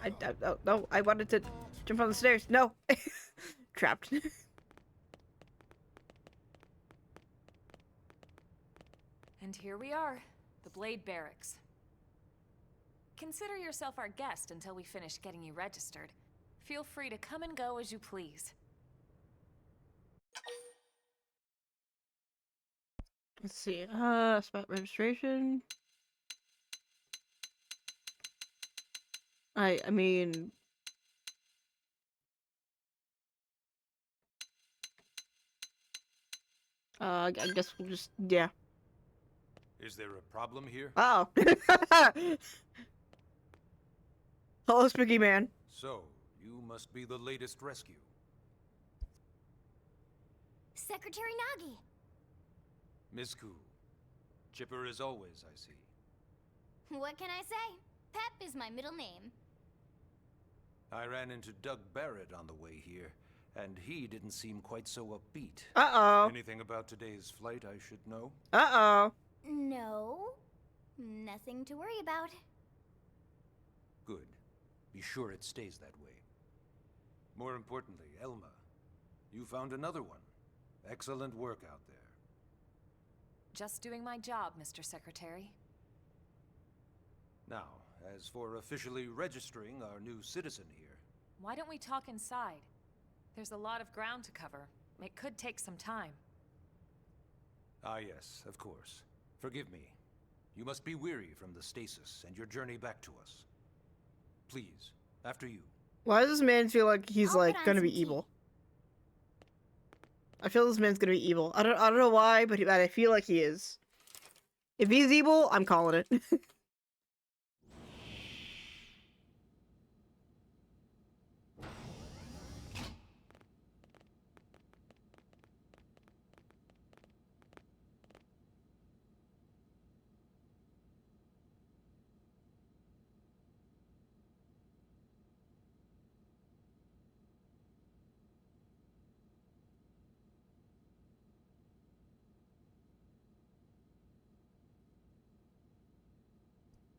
I wanted to Jump on the stairs. No. Trapped. And here we are, the Blade Barracks. Consider yourself our guest until we finish getting you registered. Feel free to come and go as you please. Let's see. Spot registration. I mean, I guess we'll just, yeah. Is there a problem here? Oh. Hello, Spooky Man. So, you must be the latest rescue. Secretary Nagi! Miss Koo. Chipper as always, I see. What can I say? Pep is my middle name. I ran into Doug Barrett on the way here, and he didn't seem quite so upbeat. Uh-oh. Anything about today's flight I should know? Uh-oh. No. Nothing to worry about. Good. Be sure it stays that way. More importantly, Elma, you found another one. Excellent work out there. Just doing my job, Mr. Secretary. Now, as for officially registering our new citizen here... Why don't we talk inside? There's a lot of ground to cover. It could take some time. Ah yes, of course. Forgive me. You must be weary from the stasis and your journey back to us. Please, after you. Why does this man feel like he's I'll like put on gonna some be tea. evil? I feel this man's gonna be evil. I don't know why, but I feel like he is. If he's evil, I'm calling it.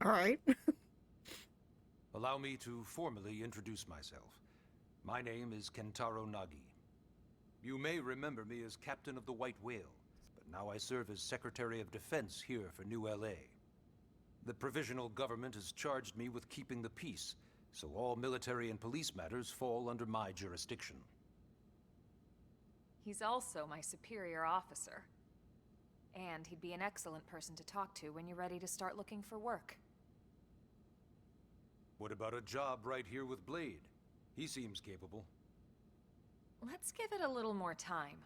All right. Allow me to formally introduce myself. My name is Kentaro Nagi. You may remember me as Captain of the White Whale, but now I serve as Secretary of Defense here for New LA. The provisional government has charged me with keeping the peace, so all military and police matters fall under my jurisdiction. He's also my superior officer. And he'd be an excellent person to talk to when you're ready to start looking for work. What about a job right here with Blade? He seems capable. Let's give it a little more time.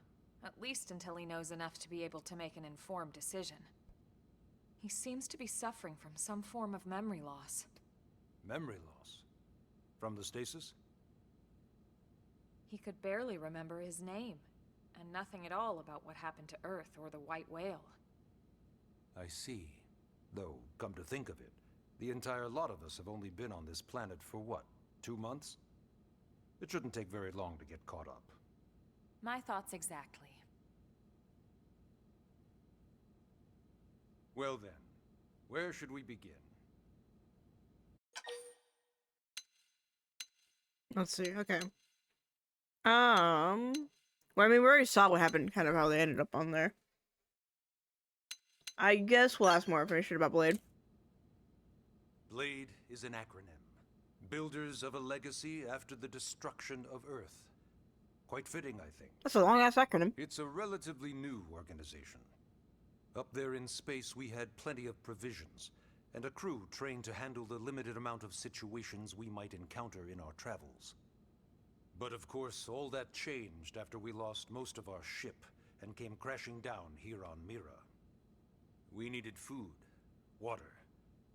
At least until he knows enough to be able to make an informed decision. He seems to be suffering from some form of memory loss. Memory loss? From the stasis? He could barely remember his name, and nothing at all about what happened to Earth or the White Whale. I see. Though, come to think of it, the entire lot of us have only been on this planet for what, 2 months? It shouldn't take very long to get caught up. My thoughts exactly. Well then, where should we begin? Let's see. Okay. Well, I mean, we already saw what happened, kind of how they ended up on there. I guess we'll ask more information about Blade. Blade is an acronym. Builders of a legacy after the destruction of Earth. Quite fitting, I think. That's a long-ass acronym. It's a relatively new organization. Up there in space, we had plenty of provisions, and a crew trained to handle the limited amount of situations we might encounter in our travels. But of course, all that changed after we lost most of our ship and came crashing down here on Mira. We needed food, water,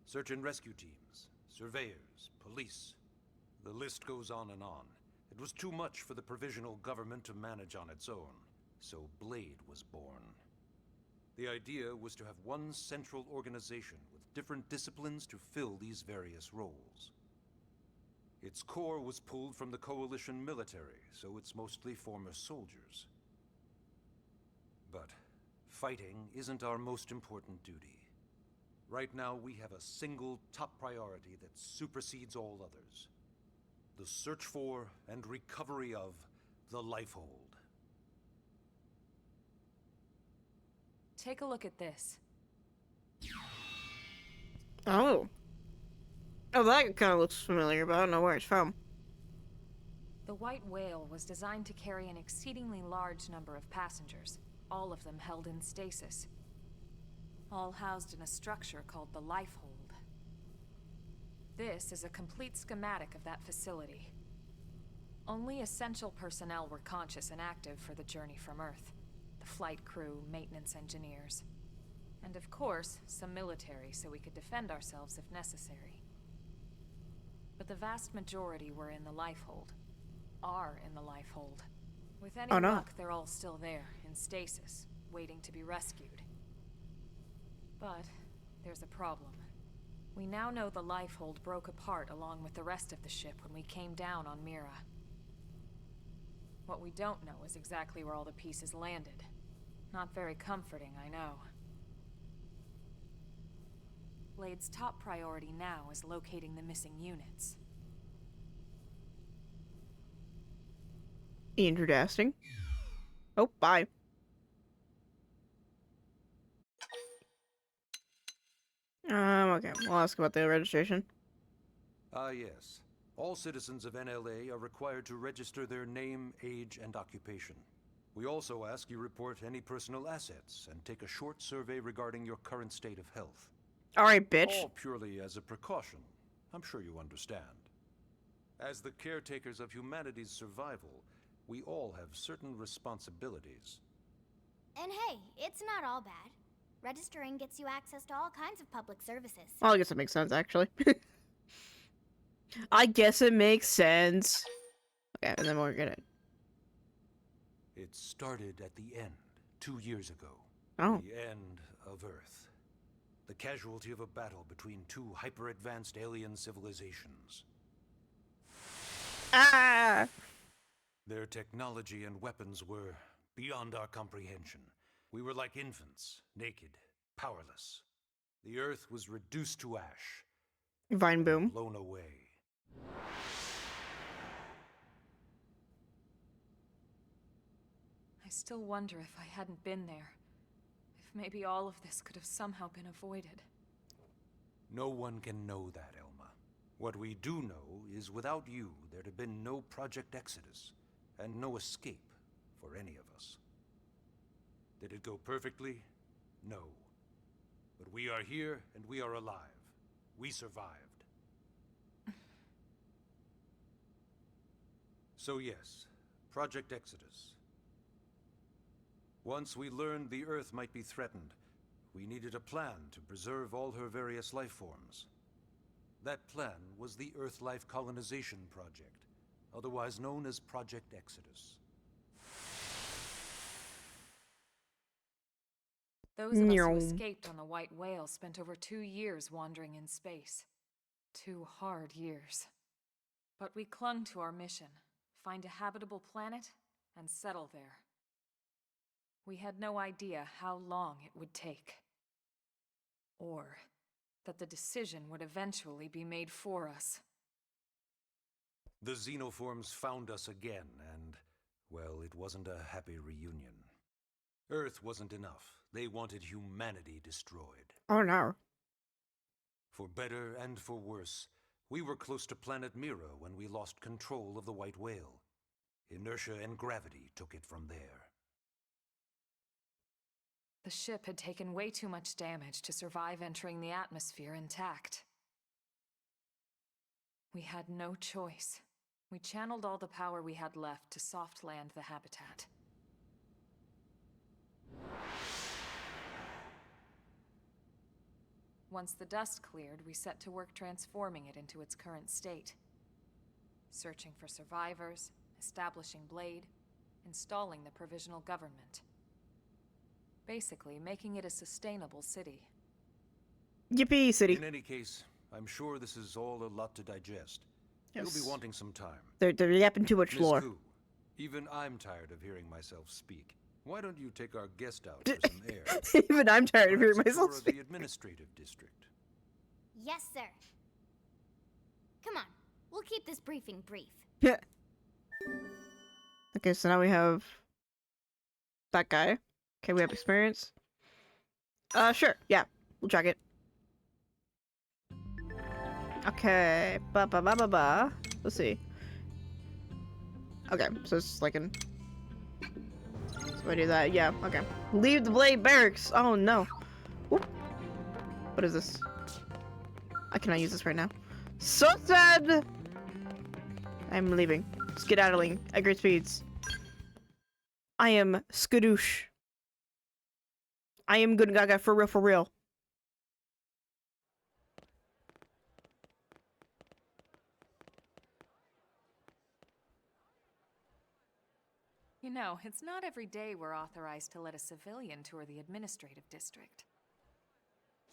search and rescue teams, surveyors, police. The list goes on and on. It was too much for the provisional government to manage on its own, so Blade was born. The idea was to have one central organization with different disciplines to fill these various roles. Its core was pulled from the Coalition military, so it's mostly former soldiers. But fighting isn't our most important duty. Right now, we have a single top priority that supersedes all others. the search for and recovery of the Lifehold. Take a look at this. Oh. Oh, that kind of looks familiar, but I don't know where it's from. The White Whale was designed to carry an exceedingly large number of passengers, all of them held in stasis. All housed in a structure called the Lifehold. This is a complete schematic of that facility. Only essential personnel were conscious and active for the journey from Earth. The flight crew, maintenance engineers. And of course, some military so we could defend ourselves if necessary. But the vast majority were in the Lifehold. Are in the Lifehold. With any luck, they're all still there, in stasis, waiting to be rescued. But there's a problem. We now know the Lifehold broke apart along with the rest of the ship when we came down on Mira. What we don't know is exactly where all the pieces landed. Not very comforting, I know. Blade's top priority now is locating the missing units. Interesting. Oh, bye. Okay. We'll ask about the registration. Yes. All citizens of NLA are required to register their name, age, and occupation. We also ask you report any personal assets and take a short survey regarding your current state of health. Alright, bitch. All purely as a precaution. I'm sure you understand. As the caretakers of humanity's survival, we all have certain responsibilities. And hey, it's not all bad. Registering gets you access to all kinds of public services. Well, I guess it makes sense, actually. I guess it makes sense. Okay, and then we're gonna... It started at the end, 2 years ago. Oh. The end of Earth. The casualty of a battle between two hyper-advanced alien civilizations. Ah! Their technology and weapons were beyond our comprehension. We were like infants, naked, powerless. The Earth was reduced to ash. Vine boom. Blown away. I still wonder if I hadn't been there. If maybe all of this could have somehow been avoided. No one can know that, Elma. What we do know is without you, there'd have been no Project Exodus, and no escape for any of us. Did it go perfectly? No. But we are here, and we are alive. We survived. So yes, Project Exodus. Once we learned the Earth might be threatened, we needed a plan to preserve all her various life forms. That plan was the Earth Life Colonization Project, otherwise known as Project Exodus. Those of us who escaped on the White Whale spent over 2 years wandering in space. 2 hard years. But we clung to our mission, find a habitable planet, and settle there. We had no idea how long it would take. Or that the decision would eventually be made for us. The xenoforms found us again, and, well, it wasn't a happy reunion. Earth wasn't enough. They wanted humanity destroyed. Oh no. For better and for worse, we were close to planet Mira when we lost control of the White Whale. Inertia and gravity took it from there. The ship had taken way too much damage to survive entering the atmosphere intact. We had no choice. We channeled all the power we had left to soft land the habitat. Once the dust cleared, we set to work transforming it into its current state. Searching for survivors, establishing Blade, installing the provisional government. Basically, making it a sustainable city. Yippee, city. In any case, I'm sure this is all a lot to digest. Yes. You'll be wanting some time. They're yapping too much Ms. lore. Koo, even I'm tired of hearing myself speak. Why don't you take our guest out for some air? Even I'm tired of hearing Perhaps myself explore speak. the administrative district. Yes, sir. Come on, we'll We'll keep this briefing brief. Yeah. Okay, so now we have that guy. Okay, we have experience. Sure. Yeah, we'll check it. Okay. Ba ba ba ba ba. Let's see. Okay, so it's like an. So I do that. Yeah. Okay. Leave the Blade Barracks. Oh no. Whoop. What is this? I cannot use this right now. So sad. I'm leaving. Skedaddling at great speeds. I am skadoosh. I am good gaga for real, for real. You know, it's not every day we're authorized to let a civilian tour the administrative district.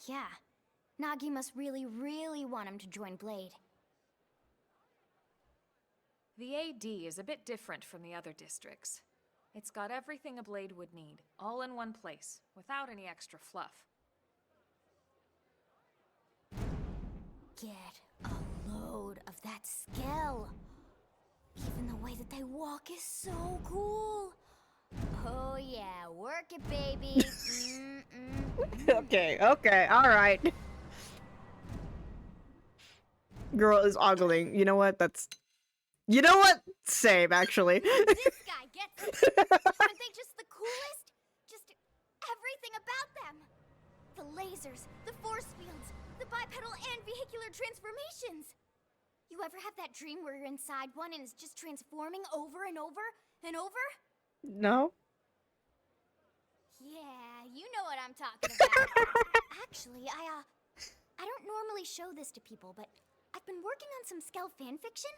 Yeah. Nagi must really, really want him to join Blade. The AD is a bit different from the other districts. It's got everything a Blade would need, all in one place, without any extra fluff. Get a load of that skill. Even the way that they walk is so cool. Oh yeah, work it, baby. Okay, okay, alright. Girl is ogling. You know what? That's... You know what? Same, actually. This guy gets it. Aren't they just the coolest? Just everything about them. The lasers, the force fields, the bipedal and vehicular transformations. You ever have that dream where you're inside one and it's just transforming over and over and over? No? Yeah, you know what I'm talking about. Actually, I don't normally show this to people, but I've been working on some Skell fanfiction.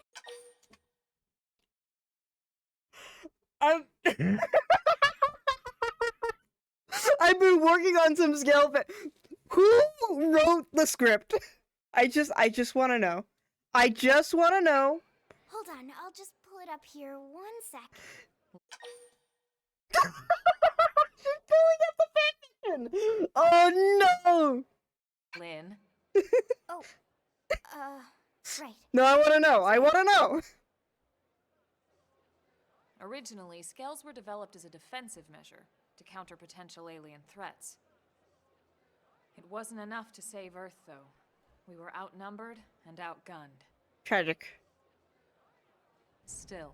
I've been working on some Skell Who wrote the script? I just want to know. I just want to know. Hold on, I'll just pull it up here 1 sec. She's pulling up the fanfiction. Oh no. Lynn? Oh, right. No, I want to know. I want to know. Originally, Skells were developed as a defensive measure to counter potential alien threats. It wasn't enough to save Earth, though. We were outnumbered and outgunned. Tragic. Still,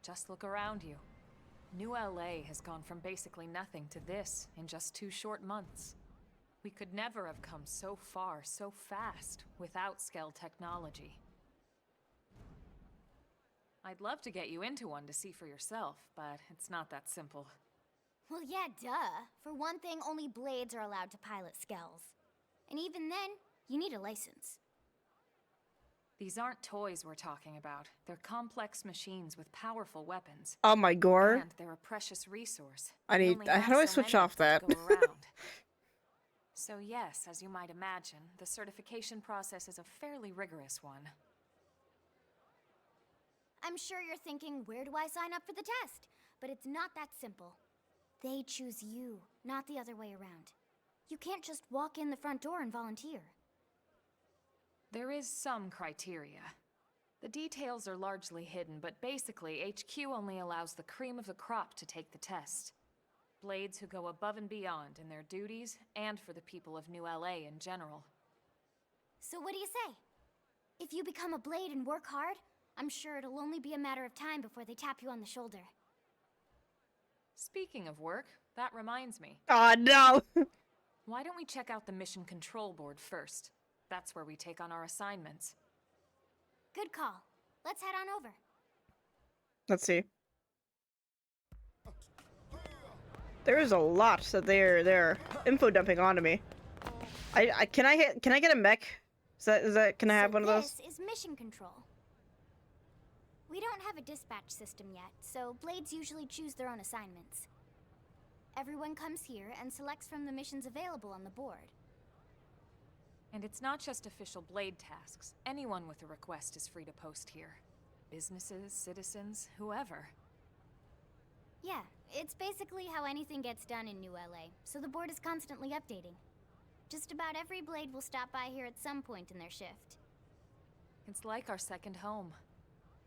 just look around you. New LA has gone from basically nothing to this in just 2 short months. We could never have come so far so fast without Skell technology. I'd love to get you into one to see for yourself, but it's not that simple. Well, yeah, duh. For one thing, only Blades are allowed to pilot Skells. And even then, you need a license. These aren't toys we're talking about. They're complex machines with powerful weapons. Oh my god. And they're a precious resource. I need... How do I switch off that? So yes, as you might imagine, the certification process is a fairly rigorous one. I'm sure you're thinking, where do I sign up for the test? But it's not that simple. They choose you, not the other way around. You can't just walk in the front door and volunteer. There is some criteria. The details are largely hidden, but basically, HQ only allows the cream of the crop to take the test. Blades who go above and beyond in their duties, and for the people of New LA in general. So what do you say? If you become a Blade and work hard, I'm sure it'll only be a matter of time before they tap you on the shoulder. Speaking of work, that reminds me. Oh no! Why don't we check out the Mission Control Board first? That's where we take on our assignments. Good call. Let's head on over. Let's see. There is a lot that they're info dumping onto me. Can I get a mech? Is that can I have one of those? This is mission control. We don't have a dispatch system yet, so Blades usually choose their own assignments. Everyone comes here and selects from the missions available on the board. And it's not just official Blade tasks. Anyone with a request is free to post here. Businesses, citizens, whoever. Yeah, it's basically how anything gets done in New LA, so the board is constantly updating. Just about every Blade will stop by here at some point in their shift. It's like our second home.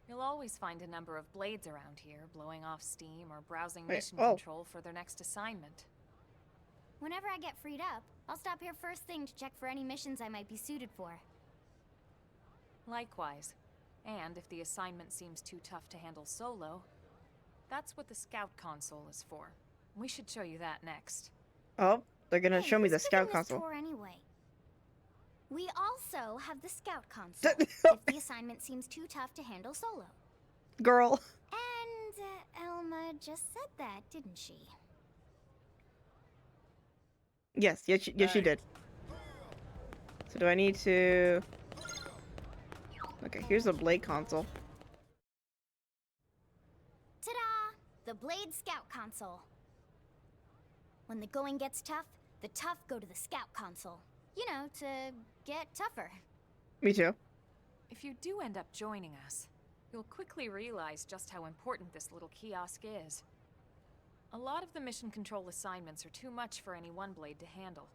You'll always find a number of blades around here, blowing off steam or browsing mission control for their next assignment. Whenever I get freed up, I'll stop here first thing to check for any missions I might be suited for. Likewise. And if the assignment seems too tough to handle solo, that's what the scout console is for. We should show you that next. Oh, they're gonna show me the who's scout picking this console. tour anyway? We also have the scout console, if the assignment seems too tough to handle solo. Girl. And Elma just said that, didn't she? Yes, she did. So do I need to... Okay, here's the blade console. Ta-da! The Blade Scout Console. When the going gets tough, the tough go to the Scout Console. You know, to get tougher. Me too. If you do end up joining us, you'll quickly realize just how important this little kiosk is. A lot of the mission control assignments are too much for any one blade to handle.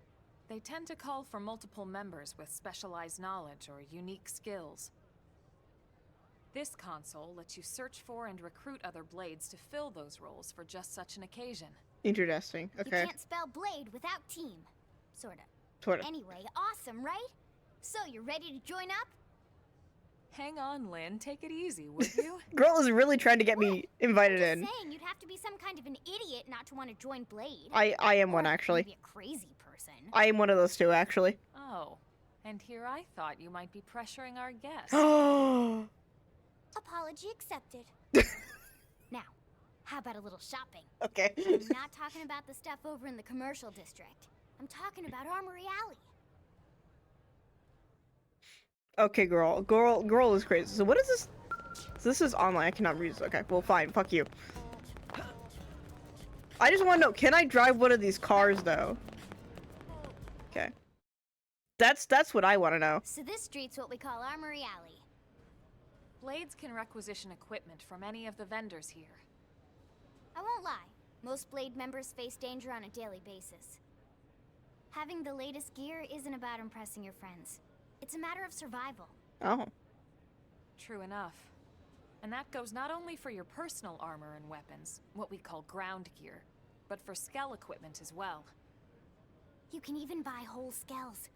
They tend to call for multiple members with specialized knowledge or unique skills. This console lets you search for and recruit other blades to fill those roles for just such an occasion. Interesting. Okay. You can't spell blade without team. Sorta. Anyway, awesome, right? So, you're ready to join up? Hang on, Lynn. Take it easy, would you? Girl is really trying to get me invited I'm in. just saying, you'd have to be some kind of an idiot not to want to join Blade. I am one, actually. Maybe a crazy person. I am one of those two, actually. Oh, and here I thought you might be pressuring our guests. Apology accepted. Now, how about a little shopping? Okay. I'm not talking about the stuff over in the commercial district. I'm talking about Armory Alley. Okay, girl is crazy. So what is this? So this is online. I cannot read this. Okay, well, fine. Fuck you. I just want to know, can I drive one of these cars, though? Okay. That's what I want to know. So this street's what we call Armory Alley. Blades can requisition equipment from any of the vendors here. I won't lie. Most Blade members face danger on a daily basis. Having the latest gear isn't about impressing your friends. It's a matter of survival. Oh. True enough. And that goes not only for your personal armor and weapons, what we call ground gear, but for skell equipment as well. You can even buy whole skells.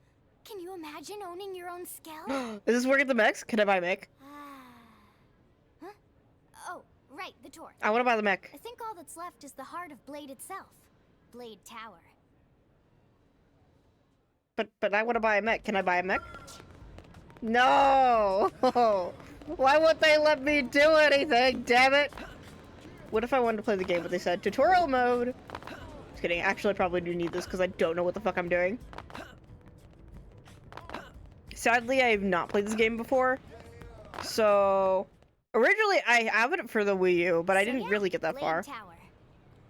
Can you imagine owning your own skell? Does this work at the mechs? Can I buy a mech? Huh? Oh, right, the tour. I want to buy the mech. I think all that's left is the heart of Blade itself. Blade Tower. But I want to buy a mech. Can I buy a mech? No! Why won't they let me do anything? Damn it! What if I wanted to play the game, but they said tutorial mode? Just kidding. Actually, I probably do need this because I don't know what the fuck I'm doing. Sadly, I have not played this game before. So, originally I have it for the Wii U, but I didn't really get that Blade far. Tower.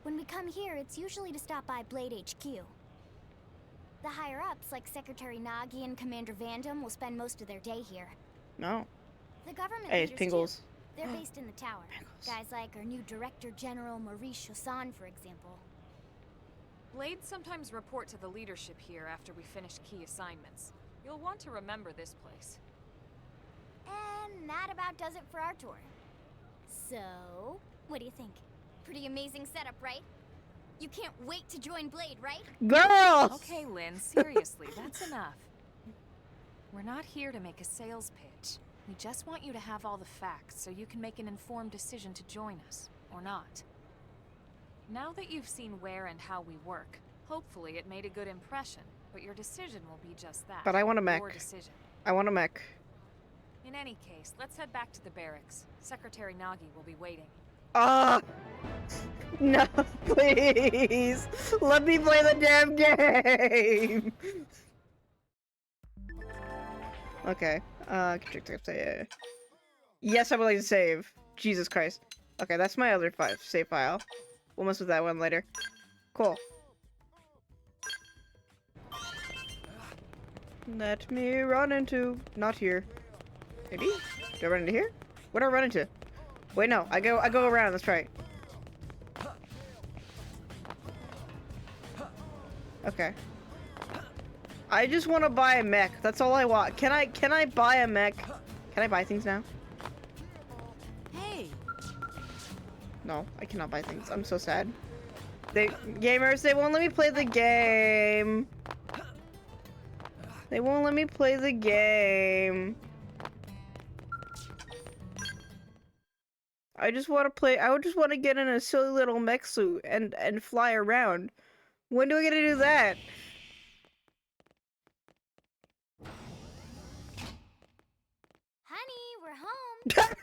When we come here, it's usually to stop by Blade HQ. The higher-ups, like Secretary Nagi and Commander Vandam, will spend most of their day here. No. The government Hey, leaders, Pingles. too. They're based in the tower. Guys like our new Director General Maurice Chassan, for example. Blades sometimes report to the leadership here after we finish key assignments. You'll want to remember this place. And that about does it for our tour. So, what do you think? Pretty amazing setup, right? You can't wait to join Blade, right? Girl! Okay, Lynn, seriously, that's enough. We're not here to make a sales pitch. We just want you to have all the facts so you can make an informed decision to join us, or not. Now that you've seen where and how we work, hopefully it made a good impression, but your decision will be just that. But I want a mech. Your decision. I want a mech. In any case, let's head back to the barracks. Secretary Nagi will be waiting. No, please! Let me play the damn game! Okay, yes, I would like to save. Jesus Christ. Okay, that's my other save file. We'll mess with that one later. Cool. Let me run into... Not here. Maybe? Do I run into here? What do I run into? Wait, no. I go around. That's right. Okay. I just want to buy a mech. That's all I want. Can I buy a mech? Can I buy things now? Hey! No, I cannot buy things. I'm so sad. Gamers, they won't let me play the game. They won't let me play the game. I just want to play. I would just want to get in a silly little mech suit and fly around. When do I get to do that? Honey, we're home.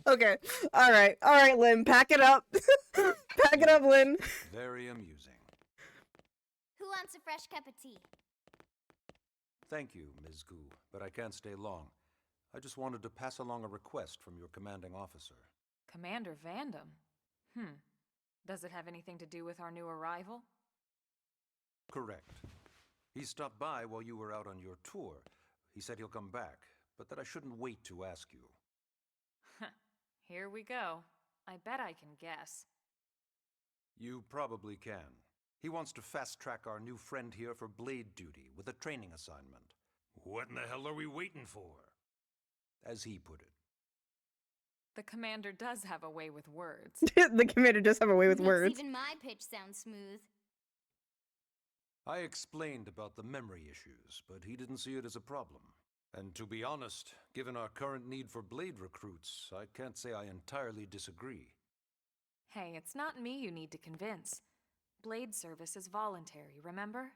Okay. All right, Lynn. Pack it up. Pack it up, Lynn. Very amusing. Who wants a fresh cup of tea? Thank you, Ms. Gu, but I can't stay long. I just wanted to pass along a request from your commanding officer. Commander Vandam? Does it have anything to do with our new arrival? Correct. He stopped by while you were out on your tour. He said he'll come back, but that I shouldn't wait to ask you. Here we go. I bet I can guess. You probably can. He wants to fast-track our new friend here for blade duty with a training assignment. What in the hell are we waiting for? As he put it. The commander does have a way with words. The commander does have a way with Makes words. even my pitch sound smooth. I explained about the memory issues, but he didn't see it as a problem. And to be honest, given our current need for blade recruits, I can't say I entirely disagree. Hey, it's not me you need to convince. Blade service is voluntary, remember?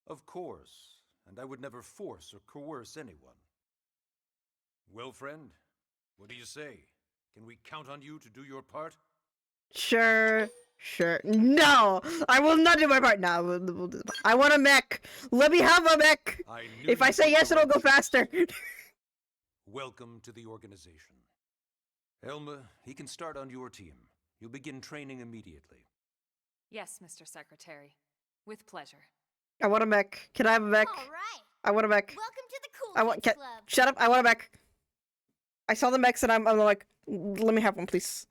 Of course, and I would never force or coerce anyone. Well, friend, what do you say? Can we count on you to do your part? Sure. No! I will not do my part. No, we'll do I want a mech. Let me have a mech. If I say yes, it'll go faster. Welcome to the organization. Elma, he can start on your team. You'll begin training immediately. Yes, Mr. Secretary. With pleasure. I want a mech. Can I have a mech? All right. I want a mech. Welcome to the cool kids club. Shut up. I want a mech. I saw the mechs and I'm like, let me have one, please.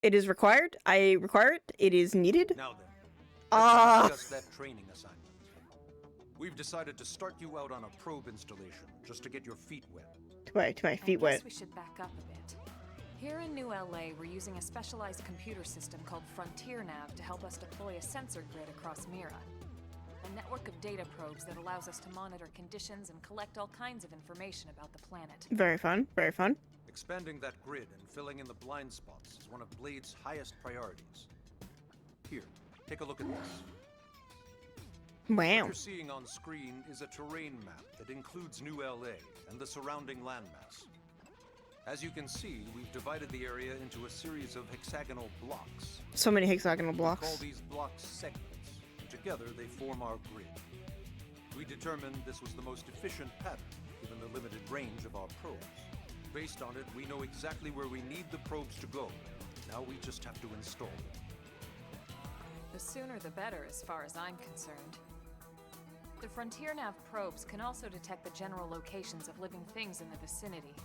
It is required. I require it. It is needed. Now then, let's discuss that training assignment. We've decided to start you out on a probe installation, just to get your feet wet. To my feet I wet. guess we should back up a bit. Here in New LA, we're using a specialized computer system called Frontier Nav to help us deploy a sensor grid across Mira. A network of data probes that allows us to monitor conditions and collect all kinds of information about the planet. Very fun. Very fun. Expanding that grid and filling in the blind spots is one of Blade's highest priorities. Here, take a look at this. Wow. What you're seeing on screen is a terrain map that includes New LA and the surrounding landmass. As you can see, we've divided the area into a series of hexagonal blocks. So many hexagonal We call blocks. these blocks segments. Together, they form our grid. We determined this was the most efficient pattern, given the limited range of our probes. Based on it, we know exactly where we need the probes to go. Now we just have to install them. The sooner the better, as far as I'm concerned. The Frontier Nav probes can also detect the general locations of living things in the vicinity,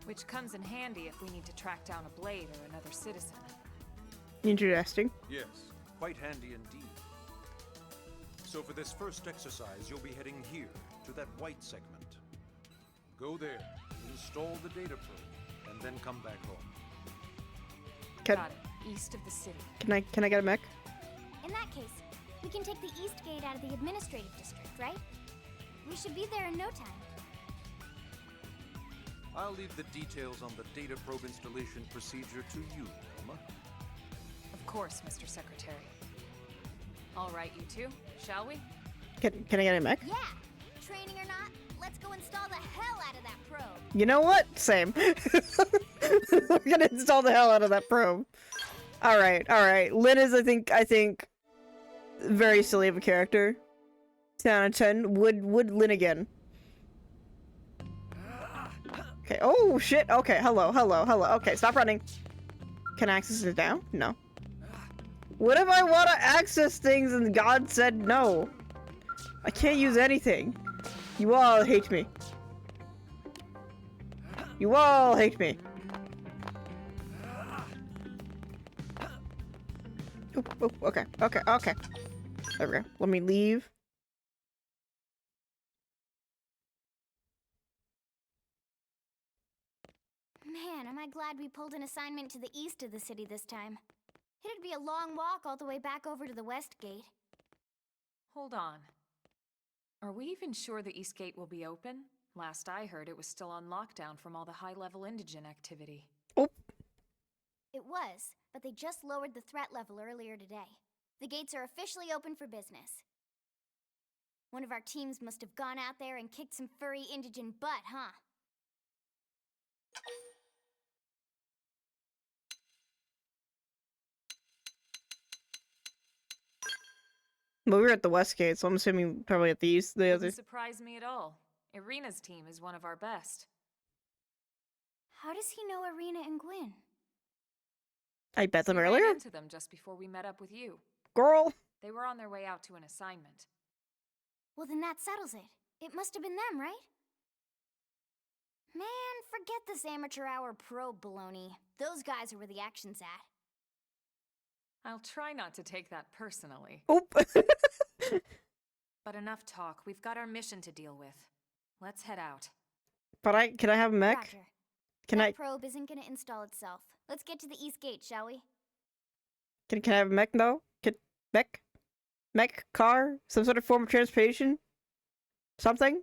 which comes in handy if we need to track down a blade or another citizen. Interesting. Yes, quite handy indeed. So for this first exercise, you'll be heading here, to that white segment. Go there, install the data probe, and then come back home. Got it. East of the city. Can I get a mech? In that case, we can take the east gate out of the administrative district, right? We should be there in no time. I'll leave the details on the data probe installation procedure to you, Elma. Of course, Mr. Secretary. All right, you two, shall we? Can I get a mech? Yeah. Training or not, let's go install the hell out of that probe. You know what? Same. We're gonna install the hell out of that probe. All right. Lynn is, I think, very silly of a character. 10 out of 10. Would Lynn again. Okay. Oh shit. Okay. Hello. Okay. Stop running. Can I access it now? No. What if I want to access things and God said no? I can't use anything. You all hate me. Oop, oop, okay, okay, okay. There we go. Let me leave. Man, am I glad we pulled an assignment to the east of the city this time. It'd be a long walk all the way back over to the west gate. Hold on. Are we even sure the East Gate will be open? Last I heard, it was still on lockdown from all the high-level indigen activity. Oh. It was, but they just lowered the threat level earlier today. The gates are officially open for business. One of our teams must have gone out there and kicked some furry indigen butt, huh? Well, we were at the west gate, so I'm assuming probably at the east. The other. Wouldn't surprise me at all. Irina's team is one of our best. How does he know Irina and Gwyn? I bet them We ran earlier. into them just before we met up with you. Girl. They were on their way out to an assignment. Well, then that settles it. It must have been them, right? Man, forget this amateur hour probe baloney. Those guys are where the action's at. I'll try not to take that personally. Oop. But enough talk. We've got our mission to deal with. Let's head out. But can I have a mech? Roger. Can that I probe isn't gonna install itself. Let's get to the east gate, shall we? can I have a mech though? Mech car? Some sort of form of transportation? Something?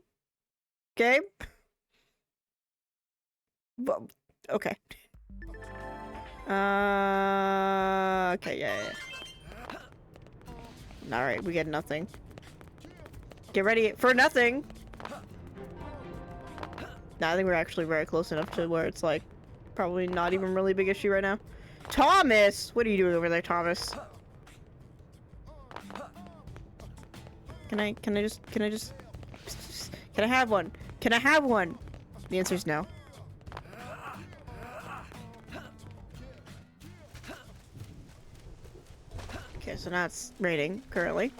Game? Well, okay. Okay, yeah. Alright, we get nothing. Get ready for nothing! Nah, I think we're actually very close enough to where it's like, probably not even really a big issue right now. Thomas! What are you doing over there, Thomas? Can I have one? Can I have one? The answer is no. Okay, so now it's raining, currently.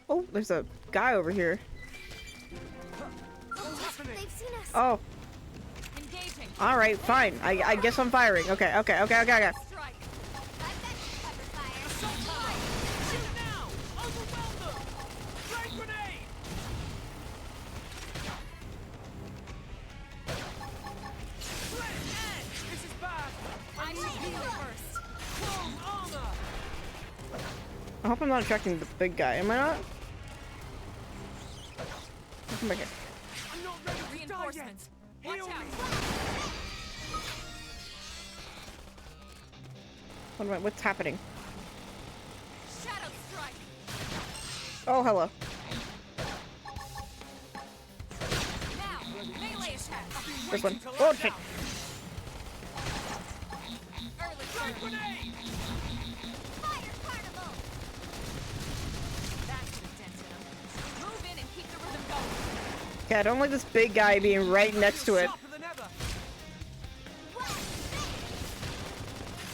Oh, there's a guy over here. They've seen us. Oh. Engaging. Alright, fine. I guess I'm firing. Okay. Strike. I've got cover fire. Shoot now! Overwhelm them! Frag grenade! Flint edge! This is bad! I should heal first. Chrome armor! I hope I'm not attracting the big guy. Am I not? Come back here. I'm not ready to die yet! Reinforcements. Watch Heal out. me! What's happening? Shadow strike. Oh, hello. Now, melee attack. This one. Oh, shit. Early Frag burn. grenade! Fire carnival! That should have dented him. Move in and keep the rhythm going. Okay, I don't like this big guy being right next to it. Sharper than ever!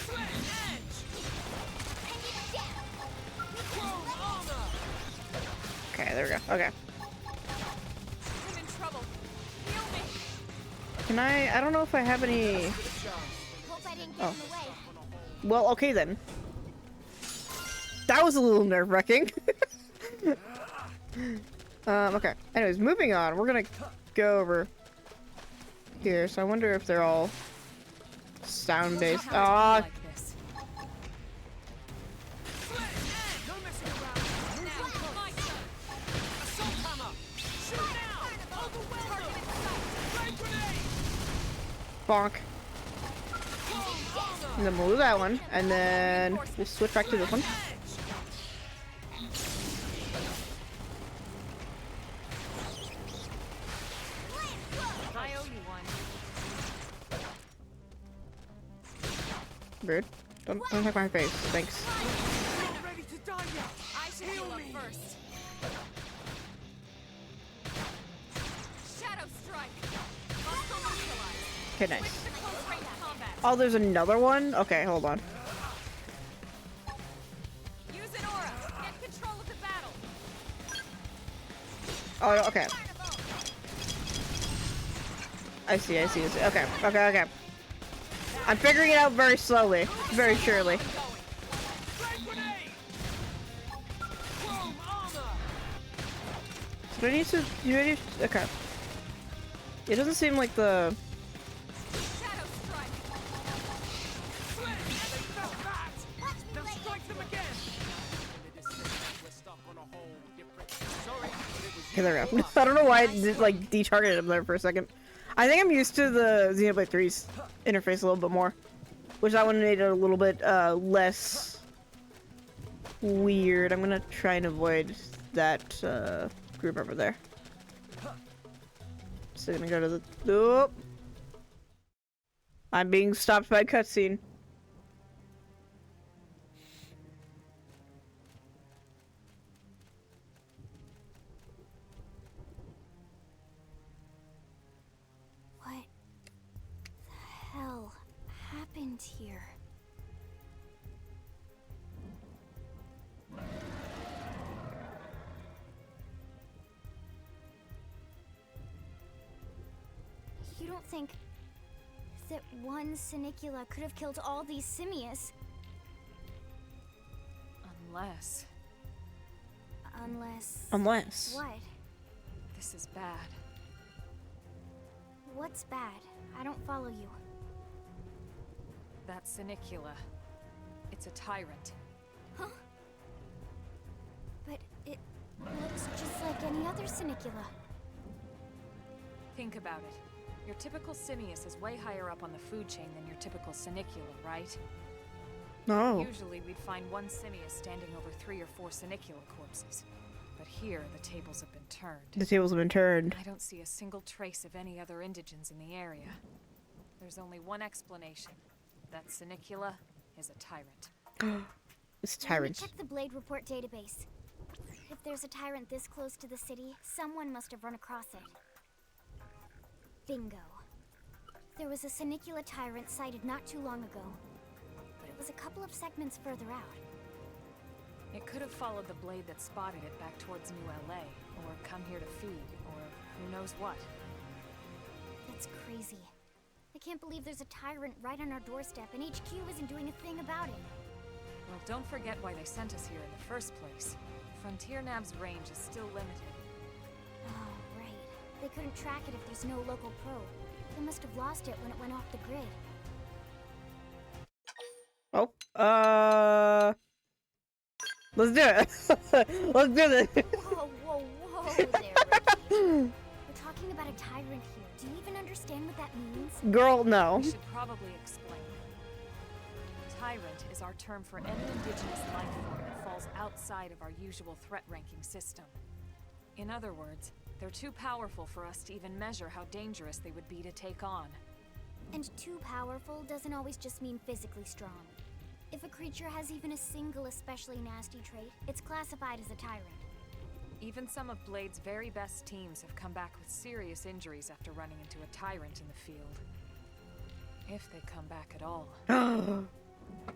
Flint edge! Chrome armor! Okay, there we go. Okay. I'm in trouble. Heal me. Can I don't know if I have any... Hope I didn't get in the way. Well, okay then. That was a little nerve-wracking. Okay. Anyways, moving on. We're gonna go over here. So I wonder if they're all sound-based. How Ah, like this. Flint edge! No messing around! Now, my turn. Assault hammer! Shoot now! Overwhelm them! Frag grenade! bonk. Chrome armor! And then we'll do that one. And then we'll switch back to this one. Edge! I owe you one. Rude. Don't take my face. Thanks. I'm not ready to die yet! I should heal up first. Shadow strike. Hostile neutralized. Okay, nice. Switch to close range combat. Oh, there's another one? Okay, hold on. Use an aura. Get control of the battle. Oh, okay. I see. Okay. I'm figuring it out very slowly. Very surely. Go. Do I need to? Do I need? Okay. It doesn't seem like the. Shadow strike. Slam! And they fell flat. Now strike them again. We're stuck on a whole different. Sorry, but it was Okay, there we go. I don't know why it did, like detargeted him there for a second. I think I'm used to the Xenoblade 3's interface a little bit more, which that one made it a little bit less weird. I'm gonna try and avoid that group over there. So I'm gonna go to the. Oh! I'm being stopped by a cutscene. What the hell happened here? You don't think that one Sinicula could have killed all these simius? Unless Unless... What? this is bad. What's bad? I don't follow you. That Sinicula. It's a tyrant. Huh? But it looks just like any other Sinicula. Think about it. Your typical simius is way higher up on the food chain than your typical Sinicula, right? No. Usually we'd find one simius standing over 3 or 4 Sinicula corpses. But here, the tables have been turned. The tables have been turned. I don't see a single trace of any other indigents in the area. There's only one explanation. That Sinicula is a tyrant. It's a tyrant. Check the Blade Report database. If there's a tyrant this close to the city, someone must have run across it. Bingo. There was a Sinicula tyrant sighted not too long ago, but it was a couple of segments further out. It could have followed the blade that spotted it back towards New LA, or come here to feed, or who knows what. That's crazy. I can't believe there's a tyrant right on our doorstep and HQ isn't doing a thing about it. Well, don't forget why they sent us here in the first place. Frontier Nav's range is still limited. Oh, right. They couldn't track it if there's no local probe. They must have lost it when it went off the grid. Oh, let's do it. Let's do this. Whoa there, Ricky. We're talking about a tyrant here. Do you even understand what that means? Girl, no. We should probably explain. Tyrant is our term for any indigenous life form that falls outside of our usual threat ranking system. In other words, they're too powerful for us to even measure how dangerous they would be to take on. And too powerful doesn't always just mean physically strong. If a creature has even a single especially nasty trait, it's classified as a tyrant. Even some of Blade's very best teams have come back with serious injuries after running into a tyrant in the field. If they come back at all.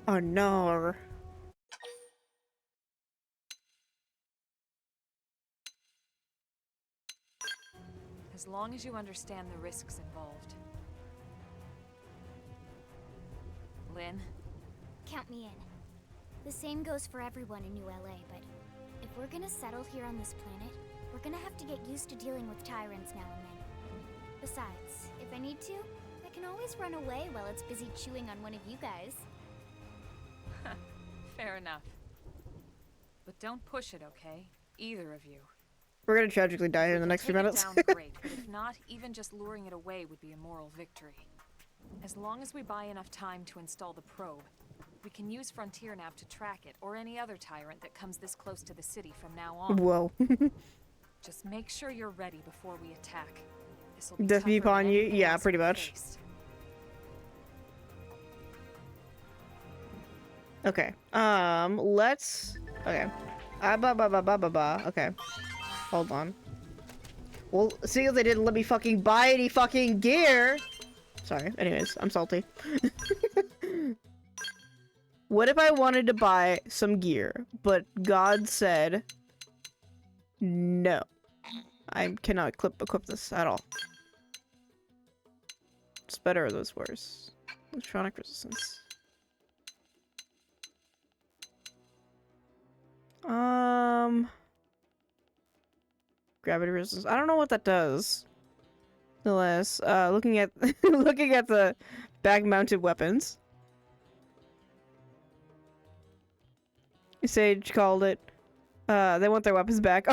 Oh no. As long as you understand the risks involved. Lynn? Count me in. The same goes for everyone in New LA, but if we're gonna settle here on this planet, we're gonna have to get used to dealing with tyrants now and then. Besides, if I need to, I can always run away while it's busy chewing on one of you guys. Fair enough. But don't push it, okay? Either of you. We're gonna tragically die here in the next few minutes. Take it down, great, but if not, even just luring it away would be a moral victory. As long as we buy enough time to install the probe, we can use Frontier Nav to track it, or any other tyrant that comes this close to the city from now on. Whoa. Just make sure you're ready before we attack. This'll be Death be tougher upon than you? anything Yeah, else pretty we've much. faced. Okay. Let's. Okay. Okay. Hold on. Well, seeing as they didn't let me fucking buy any fucking gear. Sorry. Anyways, I'm salty. What if I wanted to buy some gear, but God said no? I cannot equip this at all. It's better or those worse. Electronic resistance. Gravity resistance. I don't know what that does. Nonetheless, looking at looking at the back-mounted weapons. Sage called it. They want their weapons back.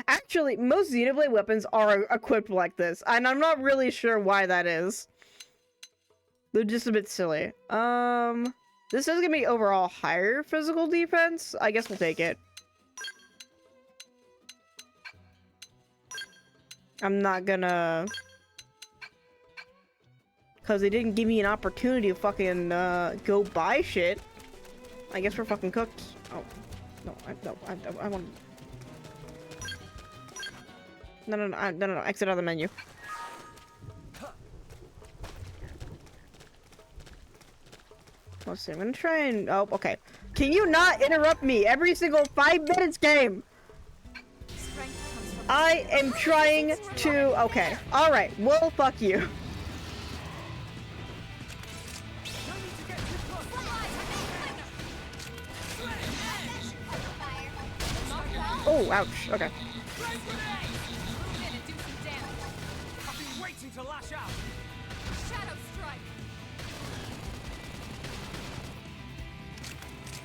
Actually, most Xenoblade weapons are equipped like this, and I'm not really sure why that is. They're just a bit silly. This is gonna be overall higher physical defense. I guess we'll take it. I'm not gonna... Because they didn't give me an opportunity to fucking, go buy shit. I guess we're fucking cooked. Oh. No, I want... No, exit out of the menu. Let's see, I'm gonna try and... Oh, okay. Can you not interrupt me every single 5 minutes, game? I am trying to... Okay. Alright, well, fuck you. Oh, ouch. Okay.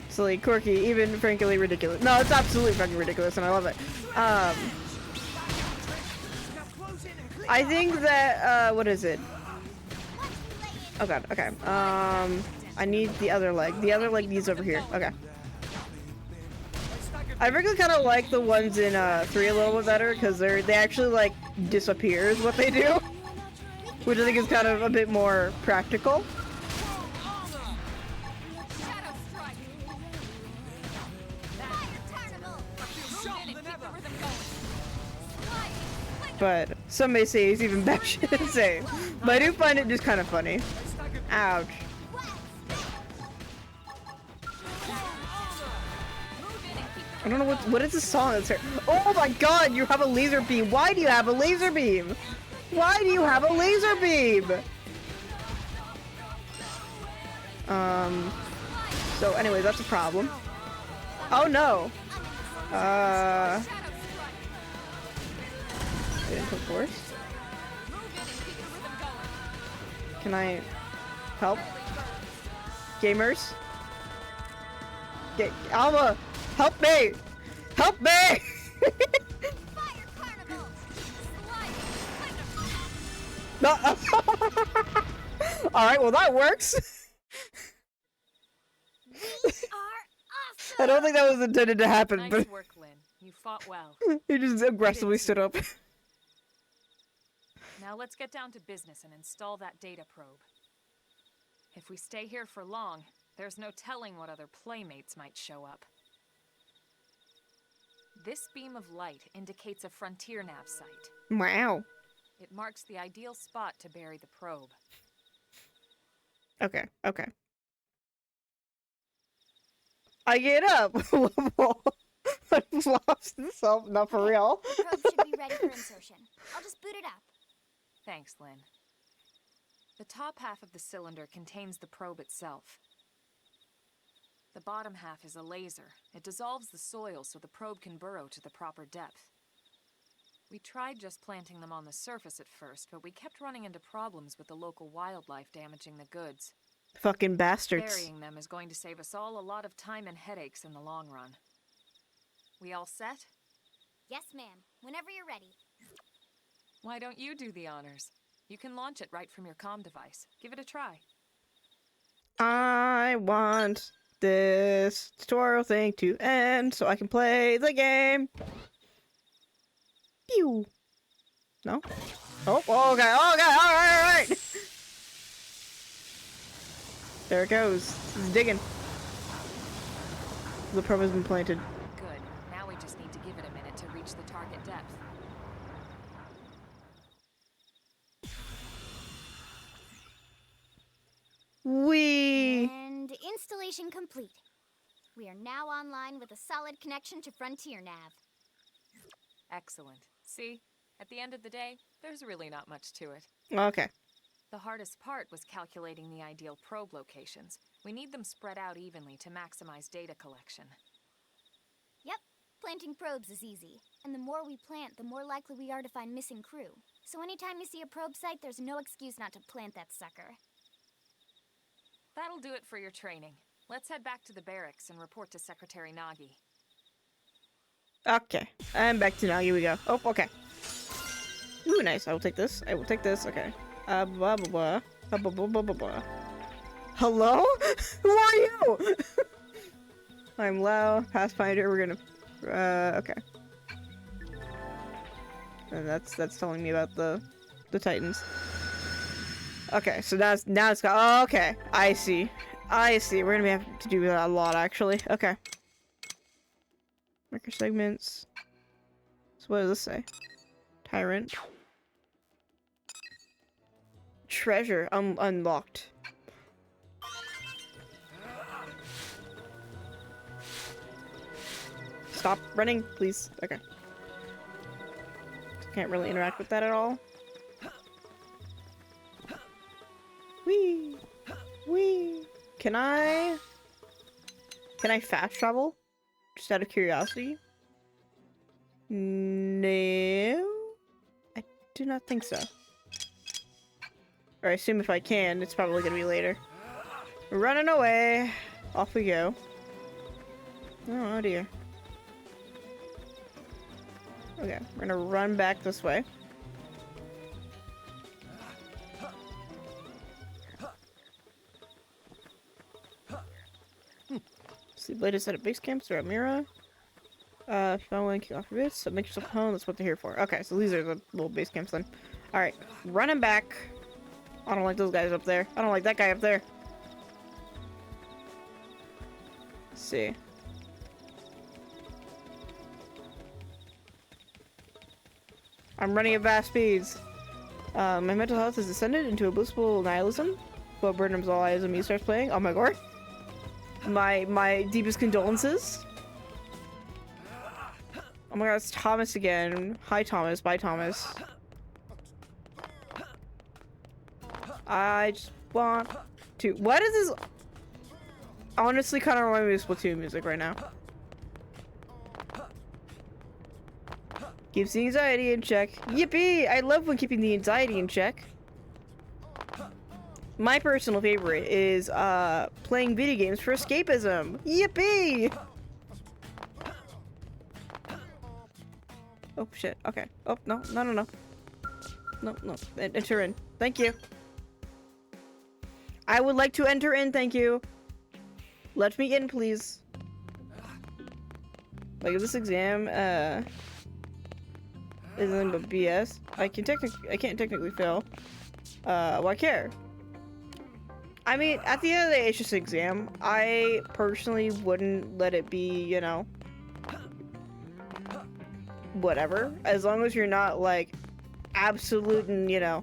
Silly, quirky, even frankly ridiculous. No, it's absolutely fucking ridiculous, and I love it. I think that, what is it? Oh god, okay. I need the other leg. The other leg needs over here. Okay. I really kind of like the ones in 3 a little bit better because they actually like disappear is what they do, which I think is kind of a bit more practical. But some may say it's even batshit insane. But I do find it just kind of funny. Ouch. I don't know what is the song that's here. Oh my god, you have a laser beam. Why do you have a laser beam? Why do you have a laser beam? So anyway, that's a problem. Oh no. Into force. Can I help? Gamers? Alma! Help me! Help me! No. Alright, well that works. I don't think that was intended to happen, Nice but work, Lynn. You fought well. he just aggressively stood up. Now let's get down to business and install that data probe. If we stay here for long, there's no telling what other playmates might show up. This beam of light indicates a frontier nav site. Wow. It marks the ideal spot to bury the probe. Okay, okay. I get up! I've lost myself, not for real. The probe should be ready for insertion. I'll just boot it up. Thanks, Lynn. The top half of the cylinder contains the probe itself. The bottom half is a laser. It dissolves the soil so the probe can burrow to the proper depth. We tried just planting them on the surface at first, but we kept running into problems with the local wildlife damaging the goods. Fucking bastards. Burying them is going to save us all a lot of time and headaches in the long run. We all set? Yes, ma'am. Whenever you're ready. Why don't you do the honors? You can launch it right from your comm device. Give it a try. I want this tutorial thing to end so I can play the game. Pew. No? Oh, okay, alright. There it goes. It's digging. The probe has been planted. Good. Now we just need to give it a minute to reach the target depth. And installation complete. We are now online with a solid connection to Frontier Nav. Excellent. See? At the end of the day, there's really not much to it. Okay. The hardest part was calculating the ideal probe locations. We need them spread out evenly to maximize data collection. Yep, planting probes is easy. And the more we plant, the more likely we are to find missing crew. So anytime you see a probe site, there's no excuse not to plant that sucker. That'll do it for your training. Let's head back to the barracks and report to Secretary Nagi. Okay, and back to now. Here we go. Oh, okay. Ooh, nice. I will take this. I will take this. Okay. Blah blah blah. Blah blah blah blah blah. Hello? Who are you? I'm Lau, Pathfinder. We're gonna. Okay. And that's telling me about the Titans. Okay, so now it's got. Oh, okay, I see. We're gonna have to do that a lot, actually. Okay. Micro segments. So what does this say? Tyrant. Treasure unlocked. Stop running, please. Okay. Can't really interact with that at all. Whee! Whee! Can I fast travel? Just out of curiosity? No. I do not think so. Or I assume if I can, it's probably gonna be later. We're running away. Off we go. Oh dear. Okay, we're gonna run back this way. Sleep is set at base camps or at Mira. If you want to kick off your bits, so make yourself home. That's what they're here for. Okay, so these are the little base camps then. Alright, running back. I don't like those guys up there. I don't like that guy up there. Let's see. I'm running at vast speeds. My mental health has descended into a blissful nihilism. But Burnham's all eyes on me starts playing. Oh my god. My deepest condolences. Oh my god, it's Thomas again. Hi Thomas, bye Thomas. I just want to. What is this? Honestly, kind of remind me of Splatoon music right now. Keeps the anxiety in check. Yippee! I love when keeping the anxiety in check. My personal favorite is playing video games for escapism. Yippee! Oh shit. Okay. Oh no. No. Enter in. Thank you. I would like to enter in. Thank you. Let me in, please. Like this exam, isn't but BS. I can't technically fail. Why care? I mean, at the end of the day, it's just an exam. I personally wouldn't let it be, you know, whatever. As long as you're not like absolute and, you know.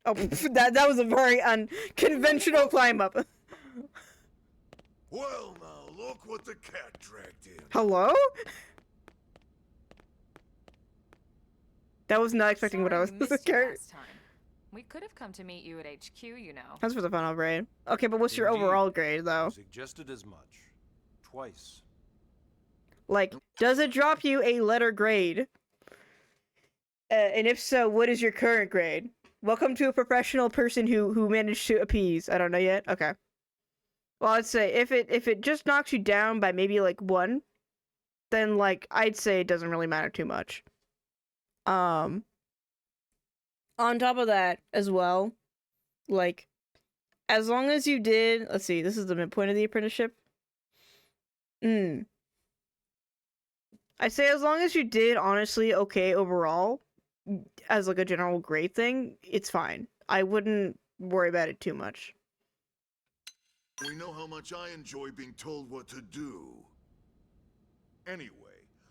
Oh, that was a very unconventional climb up. Well, now look what the cat dragged in. Hello? That was not expecting what I was scared. We could have come to meet you at HQ, you know. That's for the final grade. Okay, but what's your overall grade, though? Suggested as much. Twice. Like, does it drop you a letter grade? And if so, what is your current grade? Welcome to a professional person who managed to appease. I don't know yet. Okay. Well, I'd say if it just knocks you down by maybe like 1, then like I'd say it doesn't really matter too much. On top of that as well, like as long as you did, let's see, this is the midpoint of the apprenticeship. I'd say as long as you did honestly okay overall as like a general grade thing, it's fine. I wouldn't worry about it too much. We know how much I enjoy being told what to do. Anyway,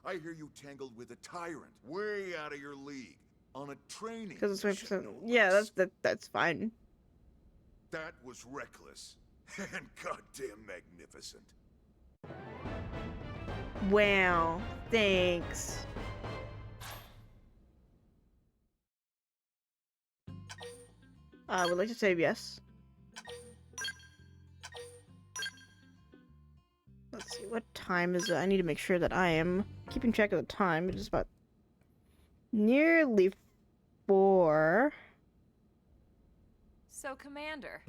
I hear you tangled with a tyrant, way out of your league, on a training. Because it's 20%. Yeah, that's fine. That was reckless and goddamn magnificent. Wow, thanks. I would like to say yes. Let's see, what time is it? I need to make sure that I am keeping track of the time. It is about nearly 4. So, Commander,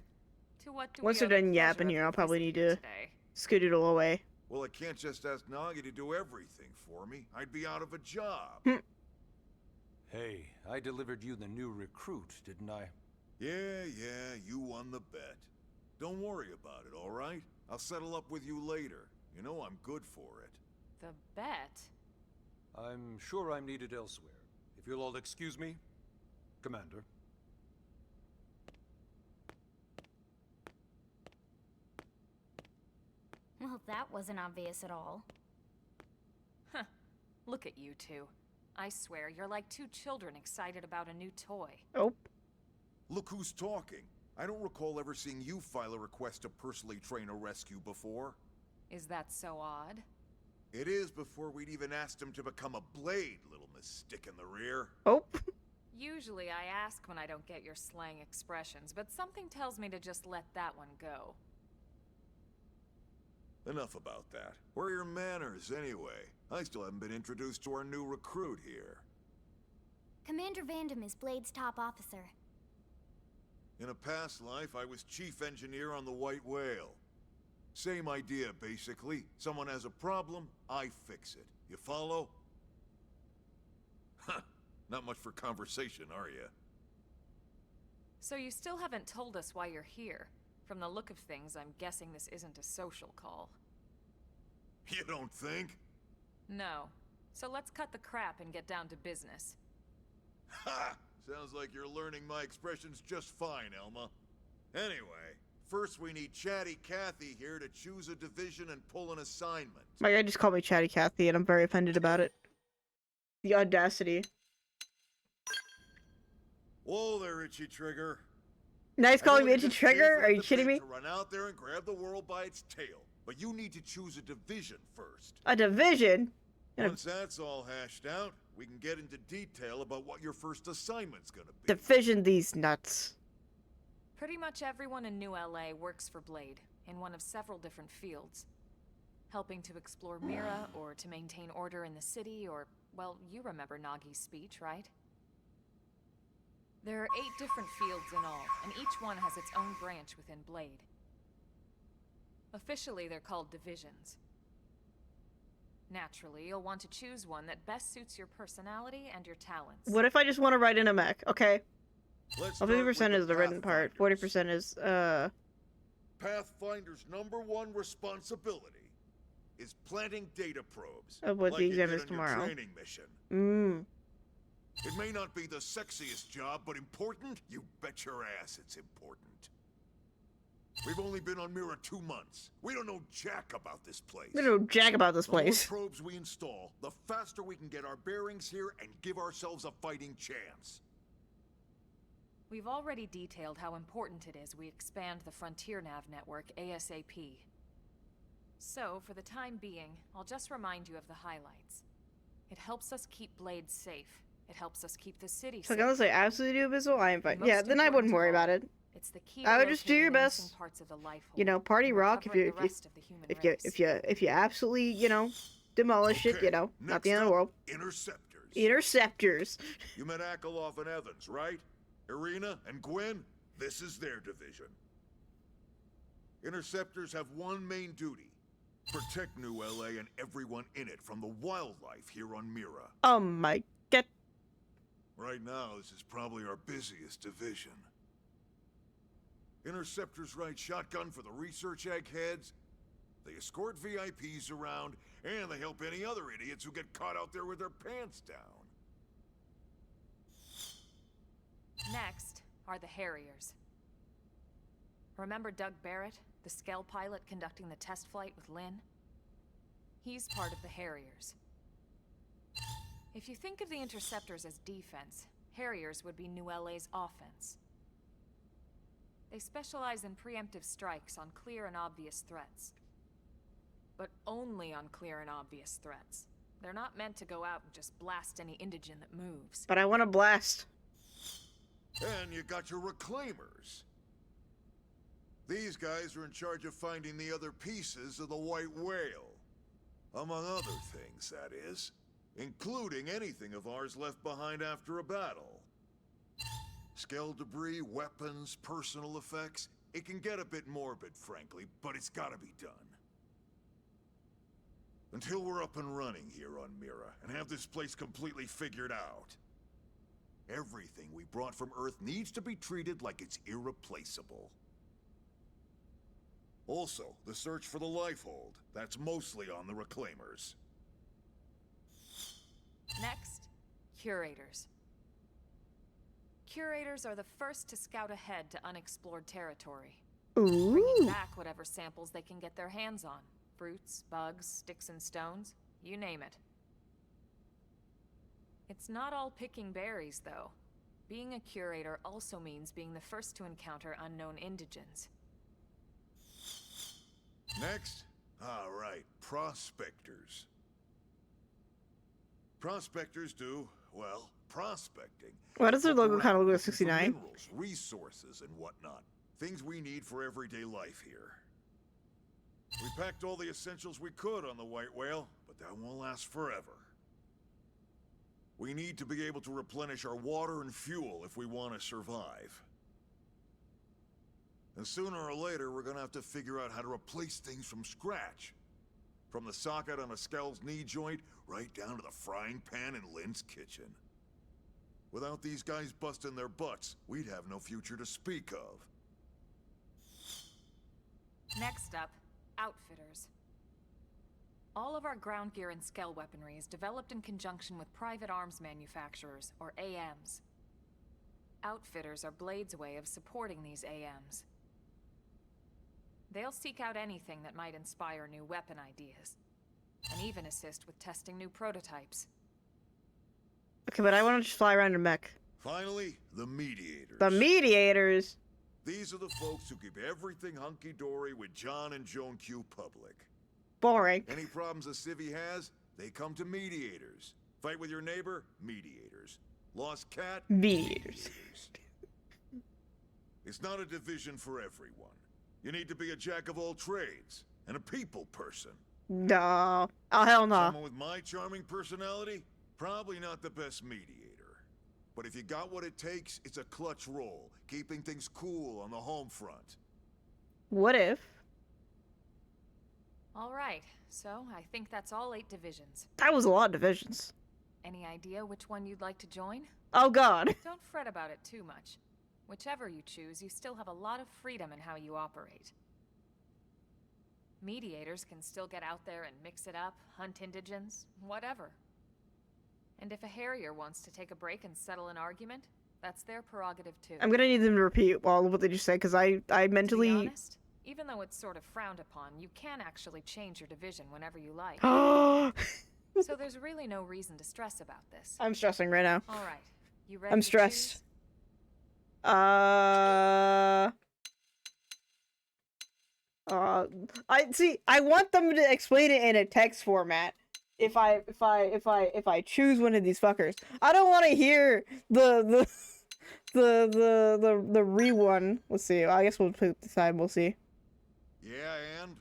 to what do Once we they're owe the done pleasure yapping of here, your I'll probably visit need here to today? scoot away. Well, I can't just ask Nagi to do everything for me. I'd be out of a job. Hey, I delivered you the new recruit, didn't I? Yeah, you won the bet. Don't worry about it, all right? I'll settle up with you later. You know I'm good for it. The bet? I'm sure I'm needed elsewhere. If you'll all excuse me, Commander. Well, that wasn't obvious at all. Huh. Look at you two. I swear, you're like two children excited about a new toy. Oh. Look who's talking. I don't recall ever seeing you file a request to personally train a rescue before. Is that so odd? It is before we'd even asked him to become a blade, little miss stick in the rear. Oh. Usually I ask when I don't get your slang expressions, but something tells me to just let that one go. Enough about that. Where are your manners, anyway? I still haven't been introduced to our new recruit here. Commander Vandam is Blade's top officer. In a past life, I was chief engineer on the White Whale. Same idea, basically. Someone has a problem, I fix it. You follow? Huh. Not much for conversation, are you? So you still haven't told us why you're here. From the look of things, I'm guessing this isn't a social call. You don't think? No. So let's cut the crap and get down to business. Ha! Sounds like you're learning my expressions just fine, Elma. Anyway, first we need Chatty Cathy here to choose a division and pull an assignment. My guy just called me Chatty Cathy, and I'm very offended about it. The audacity. Whoa there, Itchy Trigger. Nice calling me I know Itchy you're just Trigger? waiting Are for you the kidding me? debate to run out there and grab the world by its tail, but you need to choose a division first. A division? Once that's all hashed out, we can get into detail about what your first assignment's gonna be. Division these nuts. Pretty much everyone in New LA works for Blade, in one of several different fields. Helping to explore Mira, or to maintain order in the city, or, well, you remember Nagi's speech, right? There are 8 different fields in all, and each one has its own branch within Blade. Officially, they're called divisions. Naturally, you'll want to choose one that best suits your personality and your talents. What if I just want to ride in a mech? Okay. Let's Well, start 50% with is the written part. Pathfinders. 40% is, Pathfinder's #1 responsibility is planting data probes. of what like the you exam did is on your tomorrow. training mission. It may not be the sexiest job, but important? You bet your ass it's important. We've only been on Mira 2 months. We don't know jack about this place. We don't know jack about this place. The more probes we install, the faster we can get our bearings here and give ourselves a fighting chance. We've already detailed how important it is we expand the Frontier Nav network ASAP. So, for the time being, I'll just remind you of the highlights. It helps us keep Blade safe. It helps us keep the city So safe. unless I absolutely do Abyssal, I am fine. Most Yeah, then I wouldn't important worry of all, about it. It's the key I to would just do your locating the missing best. parts of the life You know, hold party and rock if you recovering the rest of the human race. if you absolutely, you know, demolish it, Okay, you know, not the next end of the up, world. Interceptors. Interceptors. You met Akalov and Evans, right? Irina and Gwen? This is their division. Interceptors have one main duty. Protect New LA and everyone in it from the wildlife here on Mira. Oh my god. Right now, this is probably our busiest division. Interceptors ride shotgun for the research eggheads. They escort VIPs around, and they help any other idiots who get caught out there with their pants down. Next are the Harriers. Remember Doug Barrett, the Skell pilot conducting the test flight with Lynn? He's part of the Harriers. If you think of the Interceptors as defense, Harriers would be New LA's offense. They specialize in preemptive strikes on clear and obvious threats. But only on clear and obvious threats. They're not meant to go out and just blast any indigen that moves. But I want to blast. And you got your Reclaimers. These guys are in charge of finding the other pieces of the White Whale. Among other things, that is. Including anything of ours left behind after a battle. Skell debris, weapons, personal effects. It can get a bit morbid, frankly, but it's gotta be done. Until we're up and running here on Mira, and have this place completely figured out. Everything we brought from Earth needs to be treated like it's irreplaceable. Also, the search for the Lifehold. That's mostly on the Reclaimers. Next, curators. Curators are the first to scout ahead to unexplored territory. Ooh. Bringing back whatever samples they can get their hands on. Fruits, bugs, sticks and stones, you name it. It's not all picking berries, though. Being a curator also means being the first to encounter unknown indigens. Next? Alright, prospectors. Prospectors do, well, prospecting. Why does their logo Look kind of around, look like looking for 69? Minerals, resources, and whatnot. Things we need for everyday life here. We packed all the essentials we could on the White Whale, but that won't last forever. We need to be able to replenish our water and fuel if we want to survive. And sooner or later, we're gonna have to figure out how to replace things from scratch. From the socket on a Skell's knee joint, right down to the frying pan in Lynn's kitchen. Without these guys busting their butts, we'd have no future to speak of. Next up, outfitters. All of our ground gear and Skell weaponry is developed in conjunction with private arms manufacturers, or AMs. Outfitters are Blade's way of supporting these AMs. They'll seek out anything that might inspire new weapon ideas, and even assist with testing new prototypes. Okay, but I want to just fly around in a mech. Finally, the Mediators. The Mediators? These are the folks who keep everything hunky-dory with John and Joan Q public. Boring. Any problems a civvy has, they come to Mediators. Fight with your neighbor? Mediators. Lost cat? Mediators. It's not a division for everyone. You need to be a jack of all trades, and a people person. No. Oh, hell no. Someone with my charming personality? Probably not the best mediator. But if you got what it takes, it's a clutch role, keeping things cool on the home front. What if? All right, so I think that's all 8 divisions. That was a lot of divisions. Any idea which one you'd like to join? Oh god. Don't fret about it too much. Whichever you choose, you still have a lot of freedom in how you operate. Mediators can still get out there and mix it up, hunt indigens, whatever. And if a Harrier wants to take a break and settle an argument, that's their prerogative too. I'm gonna need them to repeat all of what they just said, because I mentally... To be honest, even though it's sort of frowned upon, you can actually change your division whenever you like. So there's really no reason to stress about this. I'm stressing right now. All right, you ready? I'm stressed. I want them to explain it in a text format. If I choose one of these fuckers, I don't want to hear the re-one. Let's see. I guess we'll put this time. We'll see. Yeah, and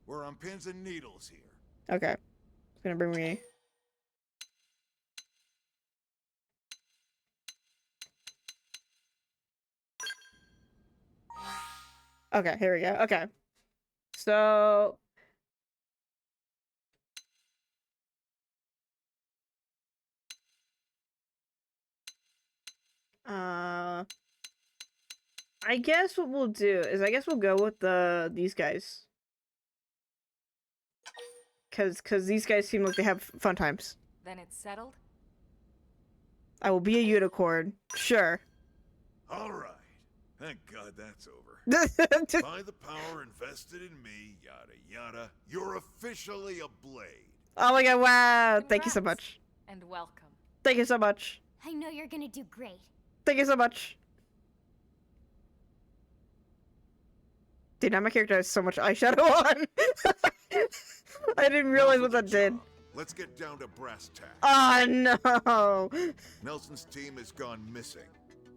we're on pins and needles here. Okay. It's gonna bring me. Okay, here we go. Okay. So I guess what we'll do is we'll go with these guys. Cause these guys seem like they have fun times. Then it's settled? I will be a unicorn. Sure. Alright. Thank God that's over. By the power invested in me, yada yada, you're officially a Blade. Oh my god, wow. Congrats. Thank you so much. And welcome. Thank you so much. I know you're gonna do great. Thank you so much. Dude, now my character has so much eyeshadow on. I didn't realize what that did. Let's get down to brass tacks. Oh no! Nelson's team has gone missing.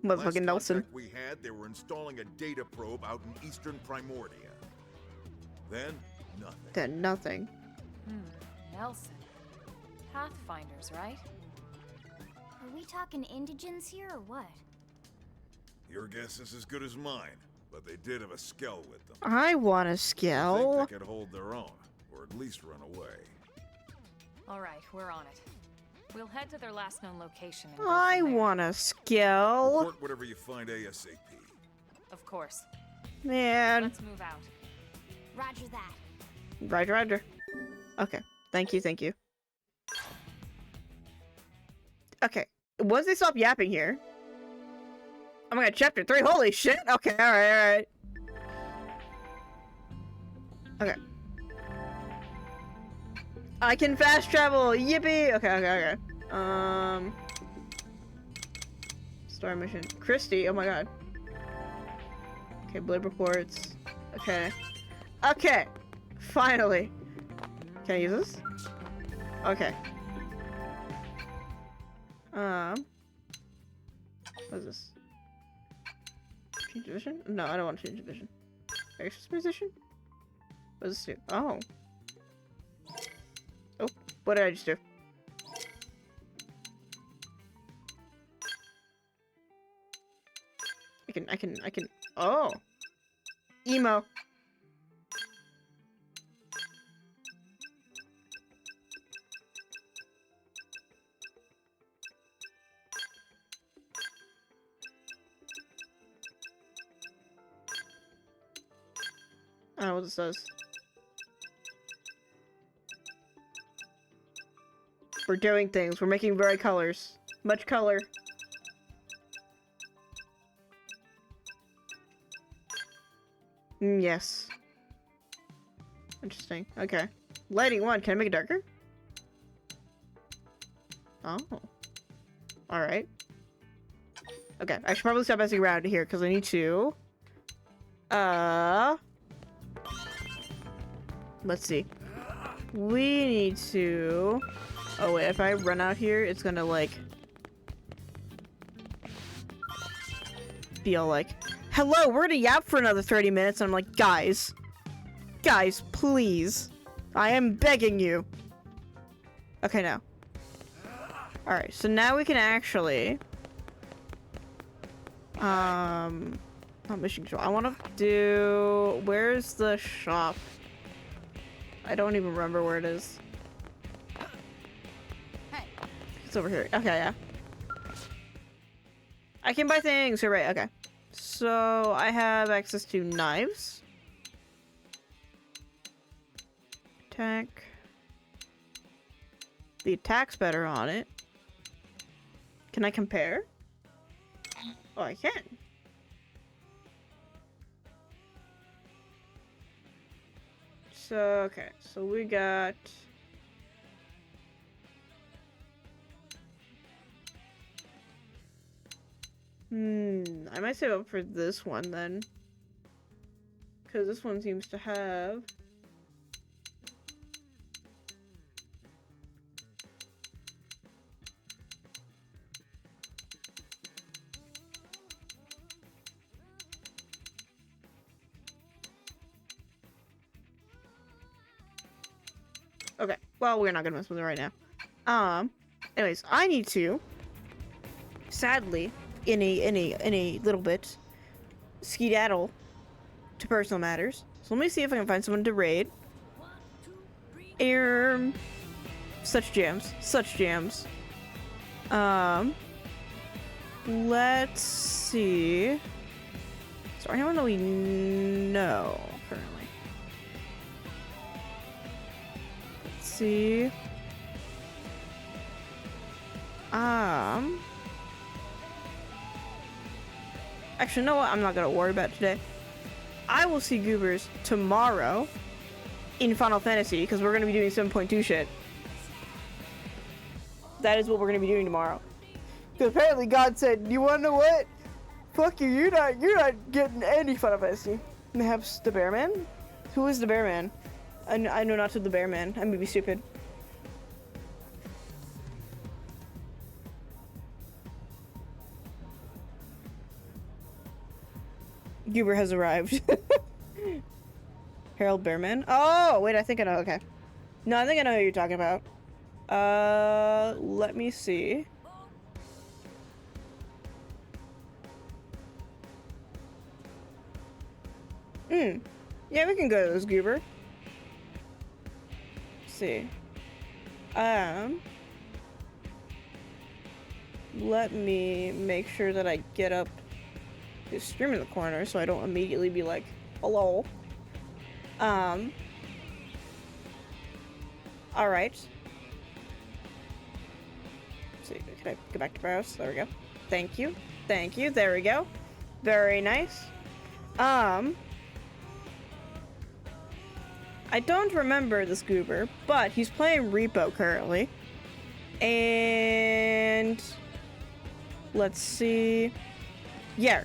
Motherfucking Nelson. We had, they were installing a data probe out in eastern Primordia. Then, nothing. Then nothing. Nelson. Pathfinders, right? Are we talking indigents here or what? Your guess is as good as mine, but they did have a skell with them. I want a I think skill. they could hold their own, or at least run away. All right, we're on it. We'll head to their last known location and go I from there. want a skill. Report whatever you find ASAP. Of course. Man. Let's move out. Roger that. Roger, roger. Okay. Thank you, thank you. Okay. Once they stop yapping here. Oh my god, chapter 3. Holy shit. Okay, alright, alright. Okay. I can fast travel. Yippee. Okay, okay, okay. Star mission. Christy. Oh my god. Okay, blade reports. Okay. Okay. Finally. Can I use this? Okay. What is this? Change division? No, I don't want to change division. Extra position? What does this do? Oh. Oh, what did I just do? I can. Oh. Emo. I don't know what this does. We're doing things. We're making very colors. Much color. Yes. Interesting. Okay. Lighting 1. Can I make it darker? Oh. Alright. Okay. I should probably stop messing around here because I need to. Let's see. We need to... Oh wait, if I run out here, it's gonna like... be all like, hello, we're gonna yap for another 30 minutes, and I'm like, guys. Guys, please. I am begging you. Okay, no. Alright, so now we can actually... not mission control. I want to do... Where's the shop? I don't even remember where it is. It's over here. Okay, yeah. I can buy things. You're right. Okay. So I have access to knives. Attack. The attack's better on it. Can I compare? Oh, I can. So, okay. So we got... I might save up for this one then. Because this one seems to have... Okay, well, we're not gonna mess with it right now. Anyways, I need to, sadly, in a little bit, skedaddle to personal matters. So let me see if I can find someone to raid. Such jams. Such jams. Let's see. Is there anyone that we know currently? Let's see. Actually, you know what? I'm not gonna worry about it today. I will see Goobers tomorrow in Final Fantasy because we're gonna be doing 7.2 shit. That is what we're gonna be doing tomorrow. Because apparently God said, "You wanna know what? Fuck you. You're not getting any Final Fantasy." Perhaps the Bear Man? Who is the Bear Man? I know not to the Bear Man. I may be stupid. Goober has arrived. Harold Bearman. Oh, wait, I think I know. Okay. No, I think I know who you're talking about. Let me see. Yeah, we can go to this goober. Let's see. Let me make sure that I get up his stream in the corner so I don't immediately be like, hello. Alright. Let's see, can I go back to browse? There we go. Thank you. Thank you. There we go. Very nice. I don't remember this goober, but he's playing Repo currently. And let's see. Yeah.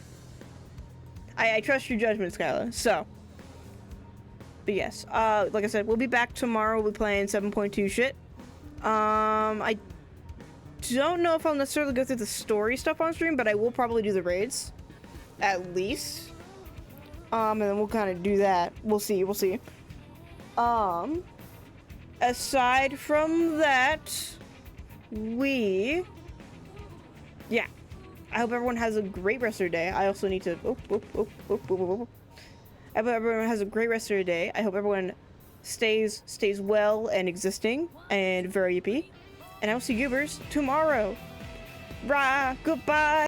I trust your judgment, Skyla. So. But yes, like I said, we'll be back tomorrow. We'll be playing 7.2 shit. I don't know if I'll necessarily go through the story stuff on stream, but I will probably do the raids. At least. And then we'll kind of do that. We'll see. Aside from that, yeah. I hope everyone has a great rest of their day. I also need to, I hope everyone has a great rest of their day. I hope everyone stays well and existing and very yippee. And I will see goobers tomorrow. Rah, goodbye.